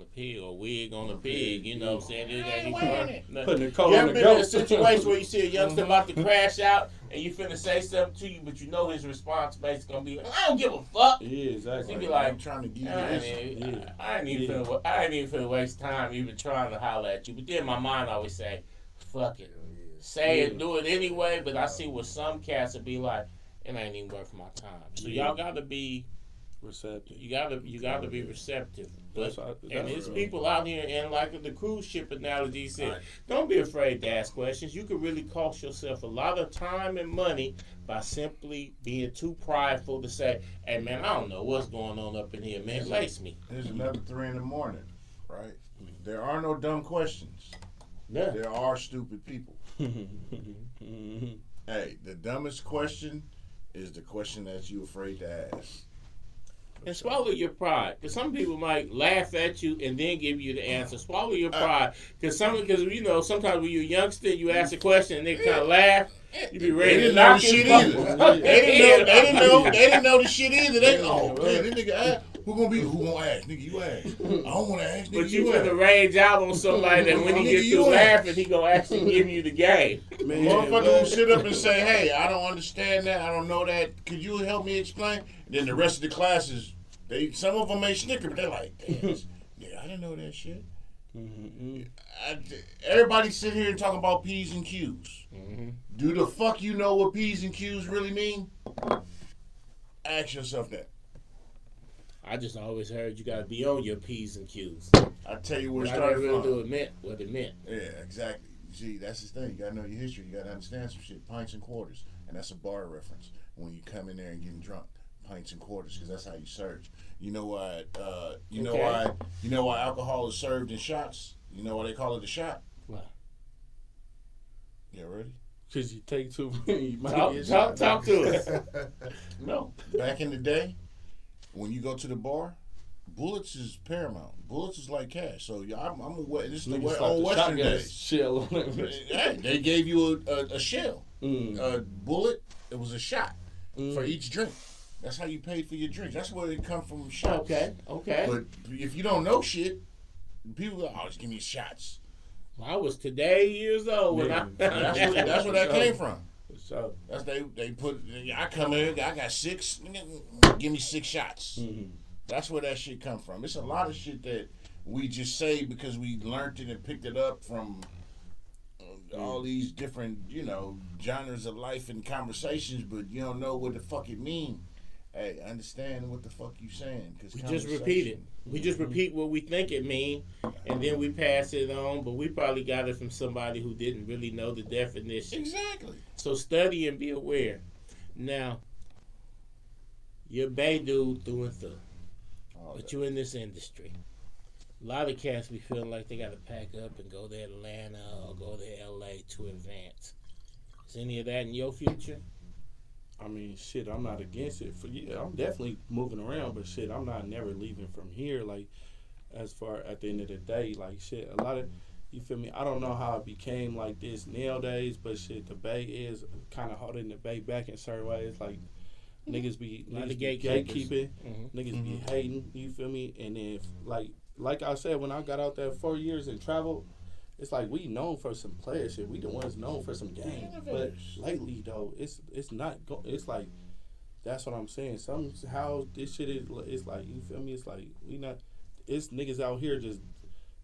Speaker 2: pig or wig on the pig. You know what I'm saying?
Speaker 3: Putting the coat
Speaker 2: you
Speaker 3: on
Speaker 2: ever
Speaker 3: the
Speaker 2: been in a
Speaker 3: goat.
Speaker 2: situation where you see a youngster about to crash out and you finna say something to you, but you know his response basically gonna be, I don't give a fuck.
Speaker 3: Yeah, exactly.
Speaker 2: He be like,
Speaker 1: I'm trying to give you
Speaker 2: I ain't even finna waste time even trying to holler at you. But then my mind always say, fuck it. Say it, do it anyway, but I see what some cats would be like, it ain't even worth my time. So y'all gotta be
Speaker 3: receptive.
Speaker 2: You gotta be receptive. But and there's
Speaker 3: real.
Speaker 2: people out here, and like the cruise ship analogy said, don't be afraid to ask questions. You can really cost yourself a lot of time and money by simply being too prideful to say, hey man, I don't know what's going on up in here, man. Lace me.
Speaker 1: There's another 3 a.m, right? There are no dumb questions.
Speaker 2: Yeah.
Speaker 1: There are stupid people. Hey, the dumbest question is the question that you're afraid to ask.
Speaker 2: And swallow your pride, because some people might laugh at you and then give you the answer. Swallow your pride, because you know sometimes when you're a youngster, you ask a question and they kind of laugh. You be ready to knock
Speaker 1: the shit either. They didn't know the shit either. They this nigga asked. Who gonna ask? Nigga, you ask. I don't want to ask. Nigga,
Speaker 2: but you finna rage out on somebody that when he gets through laughing, he gonna actually give you the game.
Speaker 1: Motherfucker who sit up and say, hey, I don't understand that. I don't know that. Could you help me explain? And then the rest of the classes, some of them may snicker, but they're like, damn, yeah, I didn't know that shit. Everybody sit here and talk about P's and Q's. Do the fuck you know what P's and Q's really mean? Ask yourself that.
Speaker 2: I just always heard you gotta be on your P's and Q's.
Speaker 1: I tell you where it
Speaker 2: I
Speaker 1: started
Speaker 2: never
Speaker 1: from.
Speaker 2: really knew what it meant.
Speaker 1: Yeah, exactly. See, that's the thing. You gotta know your history. You gotta understand some shit. Pints and quarters, and that's a bar reference. When you come in there and getting drunk, pints and quarters, because that's how you serve. You know why? You know why alcohol is served in shots? You know why they call it a shot?
Speaker 2: Why?
Speaker 1: Yeah, ready?
Speaker 3: Because you take too many. You might
Speaker 2: Talk to us.
Speaker 1: No. Back in the day, when you go to the bar, bullets is paramount. Bullets is like cash. So I'm aware. This is the old Western days.
Speaker 3: Shell.
Speaker 1: Hey, they gave you a shell. A bullet. It was a shot for each drink. That's how you paid for your drinks. That's where it come from. Shots.
Speaker 2: Okay.
Speaker 1: But if you don't know shit, people go, "Oh, just give me shots."
Speaker 2: Well, I was today years old when
Speaker 1: That's where that came from.
Speaker 2: So
Speaker 1: That's they put. I come in. I got 6. Give me 6 shots. That's where that shit come from. It's a lot of shit that we just say because we learned it and picked it up from all these different, genres of life and conversations, but you don't know what the fuck it mean. Hey, understand what the fuck you saying. Cause
Speaker 2: we just repeat it. We just repeat what we think it mean, and then we pass it on, but we probably got it from somebody who didn't really know the definition.
Speaker 1: Exactly.
Speaker 2: So study and be aware. Now, you're a Bay dude through and through, but you're in this industry. A lot of cats be feeling like they got to pack up and go to Atlanta or go to L.A. to advance. Is any of that in your future?
Speaker 3: I mean, shit, I'm not against it. I'm definitely moving around, but shit, I'm not never leaving from here. Like, as far at the end of the day, like, shit, a lot of, you feel me? I don't know how it became like this nowadays, but shit, the Bay is kind of holding the Bay back in certain ways. Like, niggas be gatekeeping, niggas be hating, you feel me? And then, like I said, when I got out there 4 years and traveled, it's like we known for some player shit. We the ones known for some game. But lately though, it's not. It's like that's what I'm saying. Somehow this shit is like, you feel me? It's like we not. It's niggas out here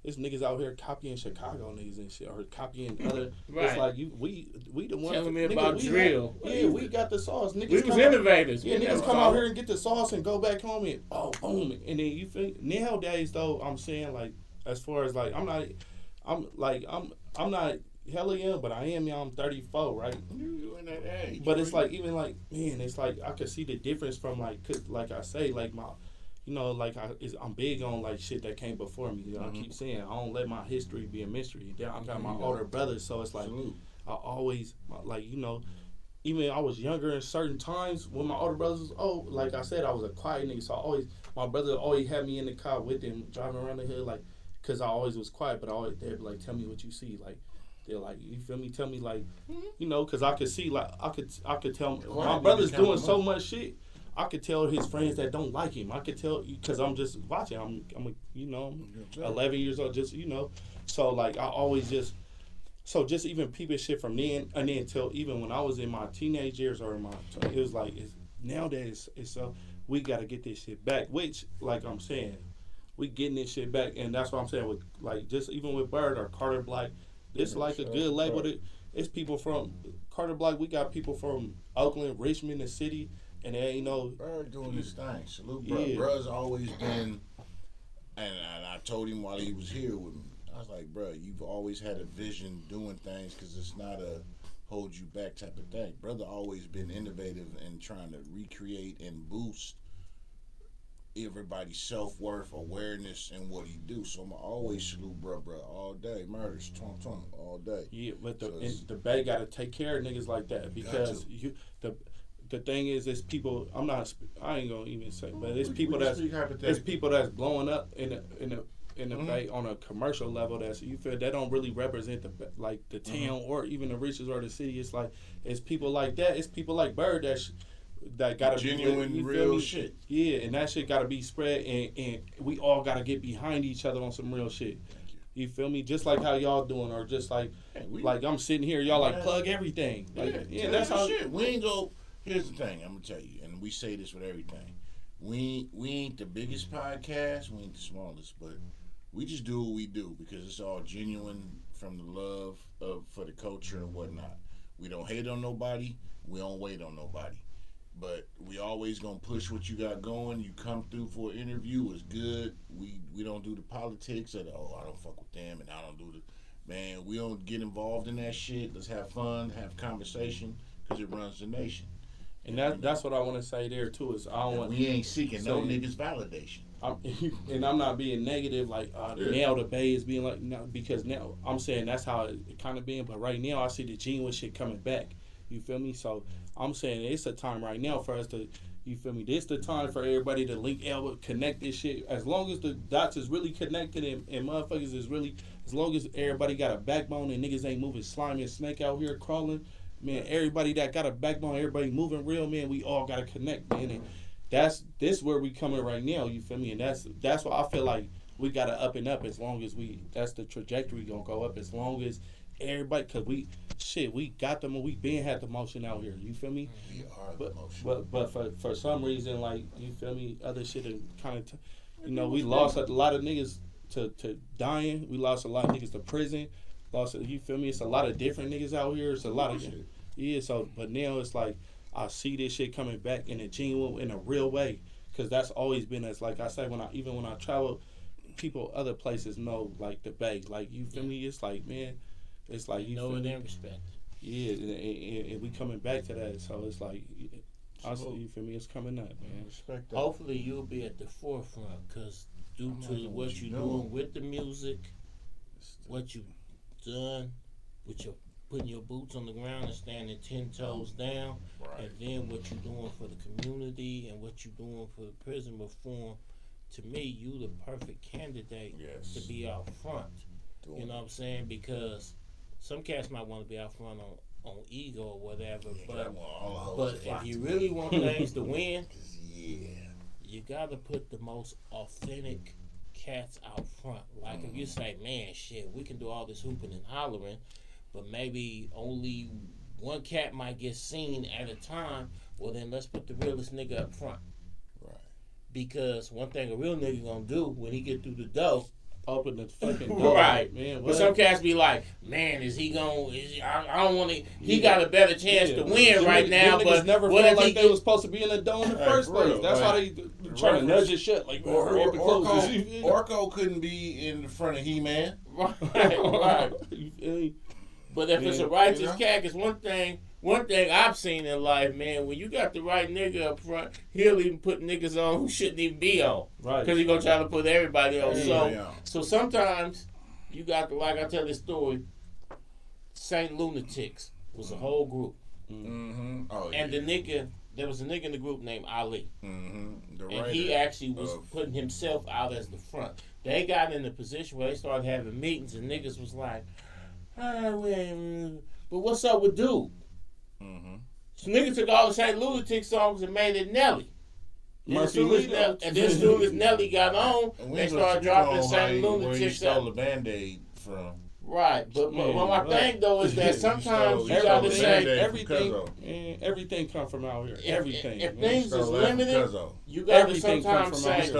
Speaker 3: It's niggas out here copying Chicago niggas and shit, or copying other.
Speaker 2: Right.
Speaker 3: It's like we the ones
Speaker 2: telling me about drill.
Speaker 3: We got the sauce. Niggas
Speaker 2: We was innovators.
Speaker 3: Yeah, niggas come out here and get the sauce and go back home and boom. And then you feel nowadays though, I'm saying like as far as like I'm not hella young, but I am young. I'm 34, right?
Speaker 1: You in that age.
Speaker 3: But it's like even like man, it's like I could see the difference from like, 'cause like I say, like my. Like I'm big on like shit that came before me. I keep saying I don't let my history be a mystery. Then I got my older brothers, so it's like I always like even I was younger in certain times when my older brothers was old. Like I said, I was a quiet nigga, so my brother always had me in the car with him driving around the hood, like, cause I always was quiet, but they'd be like, tell me what you see, like. there. Like, you feel me? Tell me, like, you know, because I could see, like, I could tell my brother's doing so much shit. I could tell his friends that don't like him. I could tell because I'm just watching. I'm 11 years old. Just, you know, so like I always just. So just even peeping shit from then and then till even when I was in my teenage years or in my, it was like nowadays it's so we got to get this shit back. Which, like I'm saying, we getting this shit back, and that's what I'm saying with like just even with Bird or Carter Black, it's like a good label. It's people from Carter Black. We got people from Oakland, Richmond, the city, and they ain't no
Speaker 1: Bird doing his thing. Salute, bro. Yeah. Bruh's always been, and I told him while he was here with me. I was like, bro, you've always had a vision doing things because it's not a hold you back type of thing. Brother always been innovative and trying to recreate and boost everybody's self-worth, awareness, and what he do. So I'm always salute bro all day. Murders, twum, all day.
Speaker 3: Yeah, but the Bay got to take care of niggas like that because the thing is people. I ain't gonna even say, but it's people that's blowing up in the Bay on a commercial level. That's you feel that don't really represent the town or even the riches or the city. It's people like that. It's people like Bird that gotta
Speaker 1: genuine
Speaker 3: be
Speaker 1: real shit.
Speaker 3: Yeah, and that shit gotta be spread, and we all gotta get behind each other on some real shit. You feel me? Just like how y'all doing, or just like I'm sitting here, y'all like plug everything. Like, that's how
Speaker 1: shit. We ain't go. Here's the thing, I'm gonna tell you, and we say this with everything. We ain't the biggest podcast, we ain't the smallest, but we just do what we do because it's all genuine from the love for the culture and whatnot. We don't hate on nobody. We don't wait on nobody. But we always gonna push what you got going. You come through for an interview, it's good. We don't do the politics of I don't fuck with them and I don't do the man. We don't get involved in that shit. Let's have fun, have conversation because it runs the nation.
Speaker 3: And that's what I want to say there too is
Speaker 1: we ain't seeking no niggas validation.
Speaker 3: I'm not being negative like now the Bay is being like no, because now I'm saying that's how it kind of been, but right now I see the genuine shit coming back. You feel me? So I'm saying it's a time right now for us to, you feel me? This the time for everybody to link elbow, connect this shit. As long as the dots is really connected and motherfuckers is really, as long as everybody got a backbone and niggas ain't moving slimy and snake out here crawling, man, everybody that got a backbone, everybody moving real, man, we all got to connect, man. And this where we coming right now, you feel me? And that's why I feel like we got to up and up as long as that's the trajectory going to go up as long as everybody, because we got them and we been had the motion out here, you feel me?
Speaker 1: We are the motion.
Speaker 3: But for some reason, like, you feel me, other shit and kind of, we lost a lot of niggas to dying. We lost a lot of niggas to prison. You feel me? It's a lot of different niggas out here. It's a lot of shit. Yeah, so, but now it's like, I see this shit coming back in a genuine, in a real way. Because that's always been as, like I say, when I travel, people other places know, like, the Bay. Like, you feel me? It's like, man, it's like, you
Speaker 2: know it and respect.
Speaker 3: Yeah, and we coming back to that. So it's like, you feel me? It's coming up, man.
Speaker 1: Respect that.
Speaker 2: Hopefully you'll be at the forefront because due to what you're doing with the music, what you've done with your putting your boots on the ground and standing 10 toes down, and then what you're doing for the community and what you're doing for the prison reform, to me, you the perfect candidate to be out front. You know what I'm saying? Because some cats might want to be out front on ego or whatever, but if you really want things to win, you got to put the most authentic cats out front. Like if you say, man, shit, we can do all this hooping and hollering, but maybe only one cat might get seen at a time, well then let's put the realest nigga up front.
Speaker 1: Right.
Speaker 2: Because one thing a real nigga gonna do when he get through the door,
Speaker 3: open the fucking door.
Speaker 2: Right.
Speaker 3: Man,
Speaker 2: but some cats be like, man, I don't want to, he got a better chance to win right now, but
Speaker 3: never felt like they was supposed to be in the door in the first place. That's how they trying to nudge his shit. Like,
Speaker 1: Orko couldn't be in the front of He-Man.
Speaker 2: Right. But if it's a righteous cat, it's one thing I've seen in life, man, when you got the right nigga up front, he'll even put niggas on who shouldn't even be on. Right. Because he's going to try to put everybody on. So sometimes you got to, like I tell this story, Saint Lunatics was a whole group.
Speaker 1: Mm-hmm.
Speaker 2: And there was a nigga in the group named Ali.
Speaker 1: Mm-hmm.
Speaker 2: And he actually was putting himself out as the front. They got in a position where they started having meetings and niggas was like, But what's up with Dude? Mm-hmm. So niggas took all the St. Lunatic songs and made it Nelly. And then as soon as Nelly got on, they started dropping St. Lunatic.
Speaker 1: Where you stole the Band-Aid from.
Speaker 2: Right, but my thing though is that sometimes you gotta say
Speaker 3: everything come from out here. Everything.
Speaker 2: If things is limited, you gotta sometimes say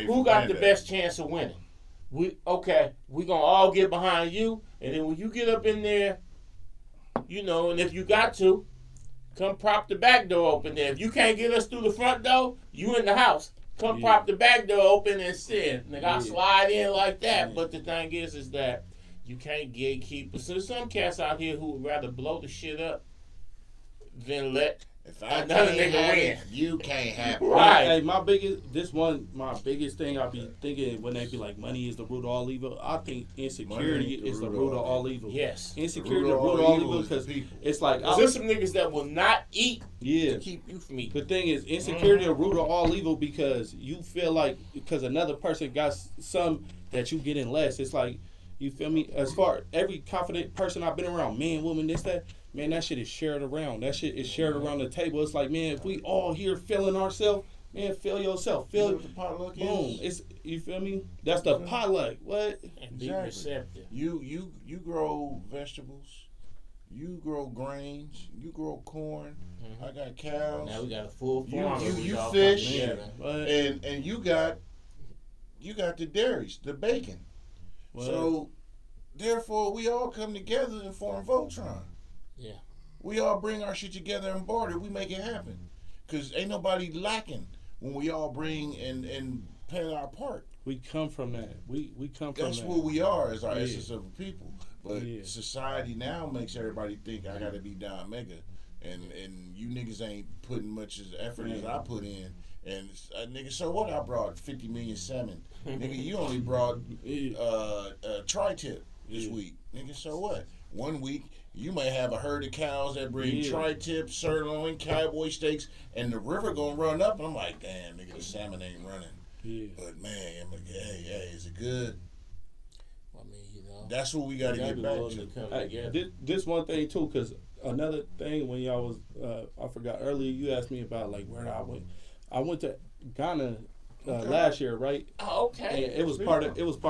Speaker 2: who got the best chance of winning. We gonna all get behind you, and then when you get up in there, and if you got to, come prop the back door open there. If you can't get us through the front door, you in the house. Come prop the back door open and sit. Nigga, I slide in like that. But the thing is that you can't gatekeep. So there's some cats out here who would rather blow the shit up than let another nigga win.
Speaker 1: You can't have it.
Speaker 2: Right.
Speaker 3: Hey, my biggest thing I be thinking when they be like, money is the root of all evil. I think insecurity is the root of all evil.
Speaker 2: Yes.
Speaker 3: Insecurity is the root of all evil because it's like
Speaker 2: there's some niggas that will not eat to keep you from eating.
Speaker 3: The thing is, insecurity is the root of all evil because you feel like because another person got some that you get in less. It's like, you feel me? As far every confident person I've been around, man, woman, this, that, man, that shit is shared around. That shit is shared around the table. It's like, man, if we all here feeling ourselves, man, feel yourself. Feel
Speaker 1: what the potluck
Speaker 3: boom.
Speaker 1: is?
Speaker 3: You feel me? That's the potluck. What?
Speaker 2: And be receptive.
Speaker 1: You grow vegetables. You grow grains. You grow corn. Mm-hmm. I got cows.
Speaker 2: Now we got a full farm.
Speaker 1: You fish. And you got the dairies, the bacon. What? So, therefore, we all come together and form Voltron.
Speaker 2: Yeah.
Speaker 1: We all bring our shit together and barter. We make it happen. Because ain't nobody lacking when we all bring and play our part.
Speaker 3: We come from that. We come from
Speaker 1: That's
Speaker 3: that.
Speaker 1: what we are as our essence of a people. But society now makes everybody think I got to be Don Mega. And you niggas ain't putting much as effort as I put in. And nigga, so what? I brought 50 million salmon. Nigga, you only brought tri-tip this week. Nigga, so what? 1 week, you may have a herd of cows that bring tri-tip, sirloin, cowboy steaks, and the river gonna run up. And I'm like, damn, nigga, the salmon ain't running. Yeah. But man, I'm like, hey, is it good?
Speaker 2: I mean,
Speaker 1: that's what we gotta get back to.
Speaker 3: This one thing too, because another thing when y'all was, I forgot earlier, you asked me about like where I went. I went to Ghana last year, right?
Speaker 2: Oh, okay.
Speaker 3: And it was part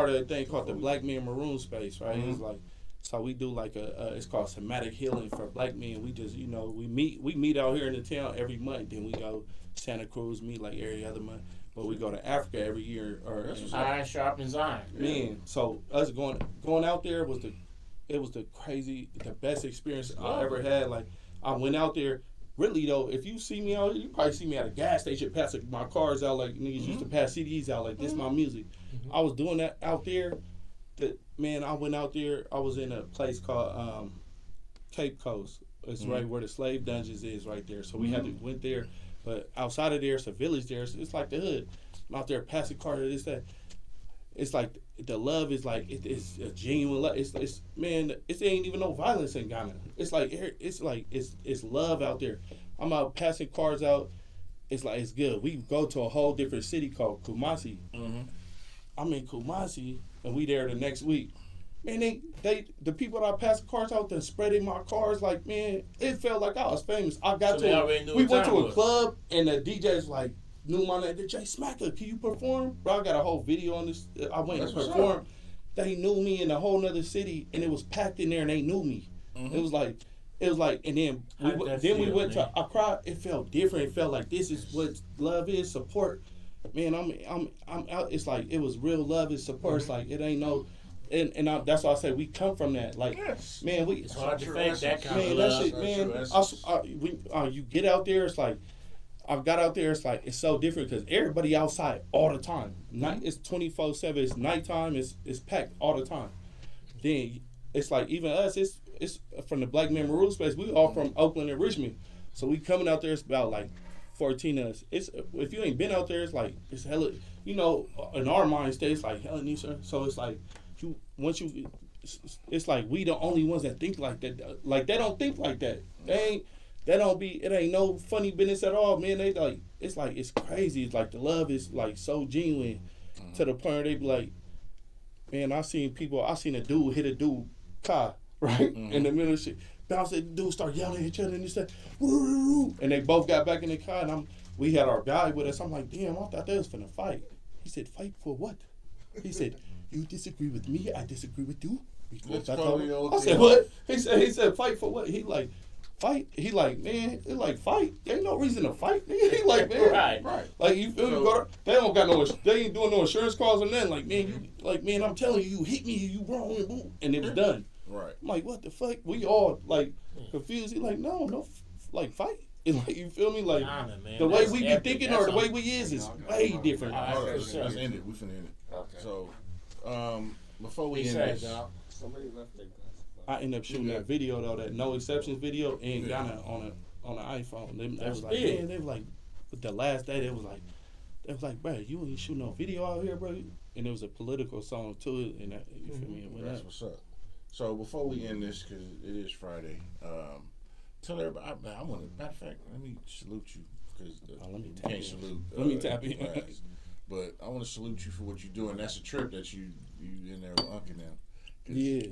Speaker 3: of a thing called the Black Men Maroon Space, right? Mm-hmm. It was like, so we do like it's called somatic healing for black men. We just we meet out here in the town every month. Then we go Santa Cruz, meet like every other month. But we go to Africa every year.
Speaker 2: Iron sharpens iron.
Speaker 3: Man, so us going out there was the best experience I ever had. Like I went out there. Really though, if you see me out here, you probably see me at a gas station passing my cars out like niggas used to pass CDs out like this my music. Mm-hmm. I was doing that out there. I went out there. I was in a place called Cape Coast. It's right where the slave dungeons is right there. So we went there. But outside of there, it's a village there. It's like the hood. I'm out there passing cars, this, that. It's like the love is like it's a genuine love. It's it ain't even no violence in Ghana. It's love out there. I'm out passing cars out. It's like it's good. We go to a whole different city called Kumasi. Mm-hmm. I'm in Kumasi and we there the next week. Man, the people that I passed the cars out, they spreading my cars like, man, it felt like I was famous. We went to a club and the DJ's like, knew my name, J Smacka, can you perform? Bro, I got a whole video on this. I went and performed. They knew me in a whole nother city and it was packed in there and they knew me. Mm-hmm. It was like, and then we went to Accra. It felt different. It felt like this is what love is, support. Man, I'm out. It's like it was real love and support. Mm-hmm. It's like it ain't no. And that's why I say we come from that. Like, man,
Speaker 2: it's hard to fake that kind of love.
Speaker 3: That shit, man. You get out there, it's like, I've got out there, it's like, it's so different because everybody outside all the time. It's 24/7, it's nighttime, it's packed all the time. Then it's like, even us, it's from the Black Men Maroon Space, we all from Oakland and Richmond. So we coming out there, it's about like 14 of us. It's, if you ain't been out there, it's like, it's hella, in our mind state, it's like hella Nisha. So it's like, it's like we the only ones that think like that. Like they don't think like that. It ain't no funny business at all, man. They like it's crazy. It's like the love is like so genuine to the point where they be like, man, I seen a dude hit a dude car. right? In the middle of shit. Bounce it, dude start yelling at each other and he said, woo, and they both got back in the car and we had our guy with us. I'm like, damn, I thought they was finna fight. He said, fight for what? He said, you disagree with me, I disagree with you. I said, what? He said, fight for what? He like, fight? He like, man, it like fight. There ain't no reason to fight, nigga. He like, man, right. Like you feel me? They don't got no, they ain't doing no insurance calls or nothing. Like, man, I'm telling you, you hit me, you wrong, and it was done.
Speaker 1: Right.
Speaker 3: I'm like, what the fuck? We all like confused. He like, no, like fight. And like, you feel me? Like the way we be thinking or the way we is way different.
Speaker 1: Let's end it. We finna end it. Okay. So, before we end this,
Speaker 2: somebody left their glasses.
Speaker 3: I ended up shooting that video though, that no exceptions video in Ghana on the iPhone. They was like, man, they was like, with the last day they was like, bro, you ain't shooting no video out here, bro. And it was a political song too, and that, you feel me?
Speaker 1: That's what's up. So before we end this, because it is Friday, tell everybody. I want to. Matter of fact, let me salute you because you can't salute.
Speaker 3: Let me tap in.
Speaker 1: But I want to salute you for what you're doing. That's a trip that you in there with Uncle now.
Speaker 3: Yeah.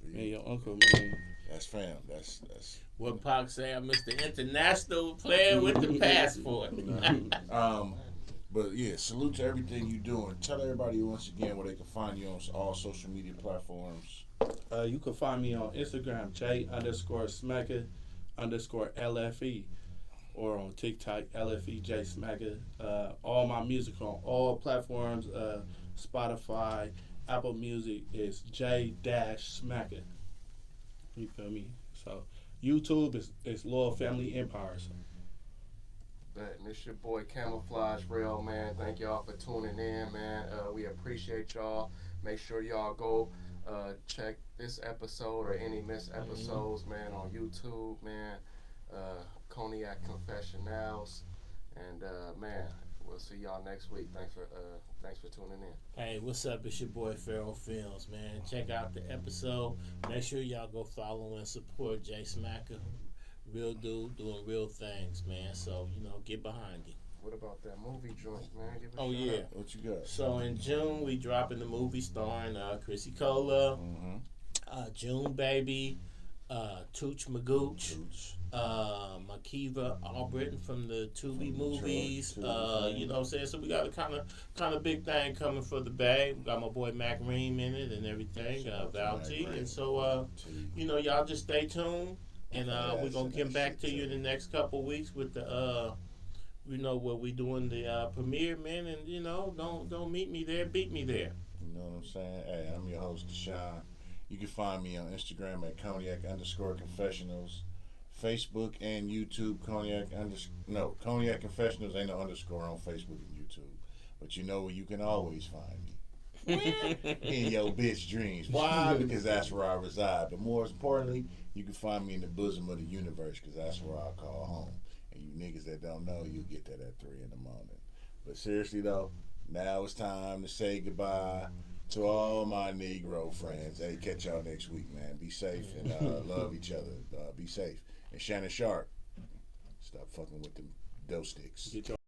Speaker 3: Man, your uncle, man.
Speaker 1: That's fam. That's.
Speaker 2: What Pac say? I'm Mr. International player with the passport.
Speaker 1: But yeah, salute to everything you're doing. Tell everybody once again where they can find you on all social media platforms.
Speaker 3: You can find me on Instagram, J_Smacka_LFE, or on TikTok, LFE J Smacka. All my music on all platforms, Spotify, Apple Music is J-Smacka. You feel me? So YouTube is Loyal Family Empire. So.
Speaker 4: And this your boy Camouflage Real, man. Thank y'all for tuning in, man. We appreciate y'all. Make sure y'all go check this episode or any missed episodes, man, on YouTube, man. Cognac Confessionals, and man, we'll see y'all next week. Thanks for tuning in.
Speaker 2: Hey, what's up? It's your boy Pharaoh Films, man. Check out the episode. Make sure y'all go follow and support J Smacka. Real dude doing real things, man. So, get behind it.
Speaker 4: What about that movie joint, man? Give
Speaker 2: a shout out.
Speaker 1: What you got?
Speaker 2: So in June we dropping the movie starring Chrissy Cola, June Baby, Tooch Magooch, Makiva Albritton from the Tubi movies. You know what I'm saying? So we got a kind of big thing coming for the Bay. We got my boy Mac Ream in it and everything, Val T. And so y'all just stay tuned. And we're going to get back to you in the next couple weeks with the, where we doing the premiere, man. And, don't meet me there, beat me there.
Speaker 1: You know what I'm saying? Hey, I'm your host, Deshaun. You can find me on Instagram at Cognac_Confessionals. Facebook and YouTube, Cognac Confessionals ain't no underscore on Facebook and YouTube. But you know where you can always find me. In your bitch dreams. Why? Because that's where I reside. But more importantly, you can find me in the bosom of the universe because that's where I call home. And you niggas that don't know, you get that at 3 in the morning. But seriously though, now it's time to say goodbye to all my Negro friends. Hey, catch y'all next week, man. Be safe and love each other. Be safe. And Shannon Sharp, stop fucking with them dough sticks.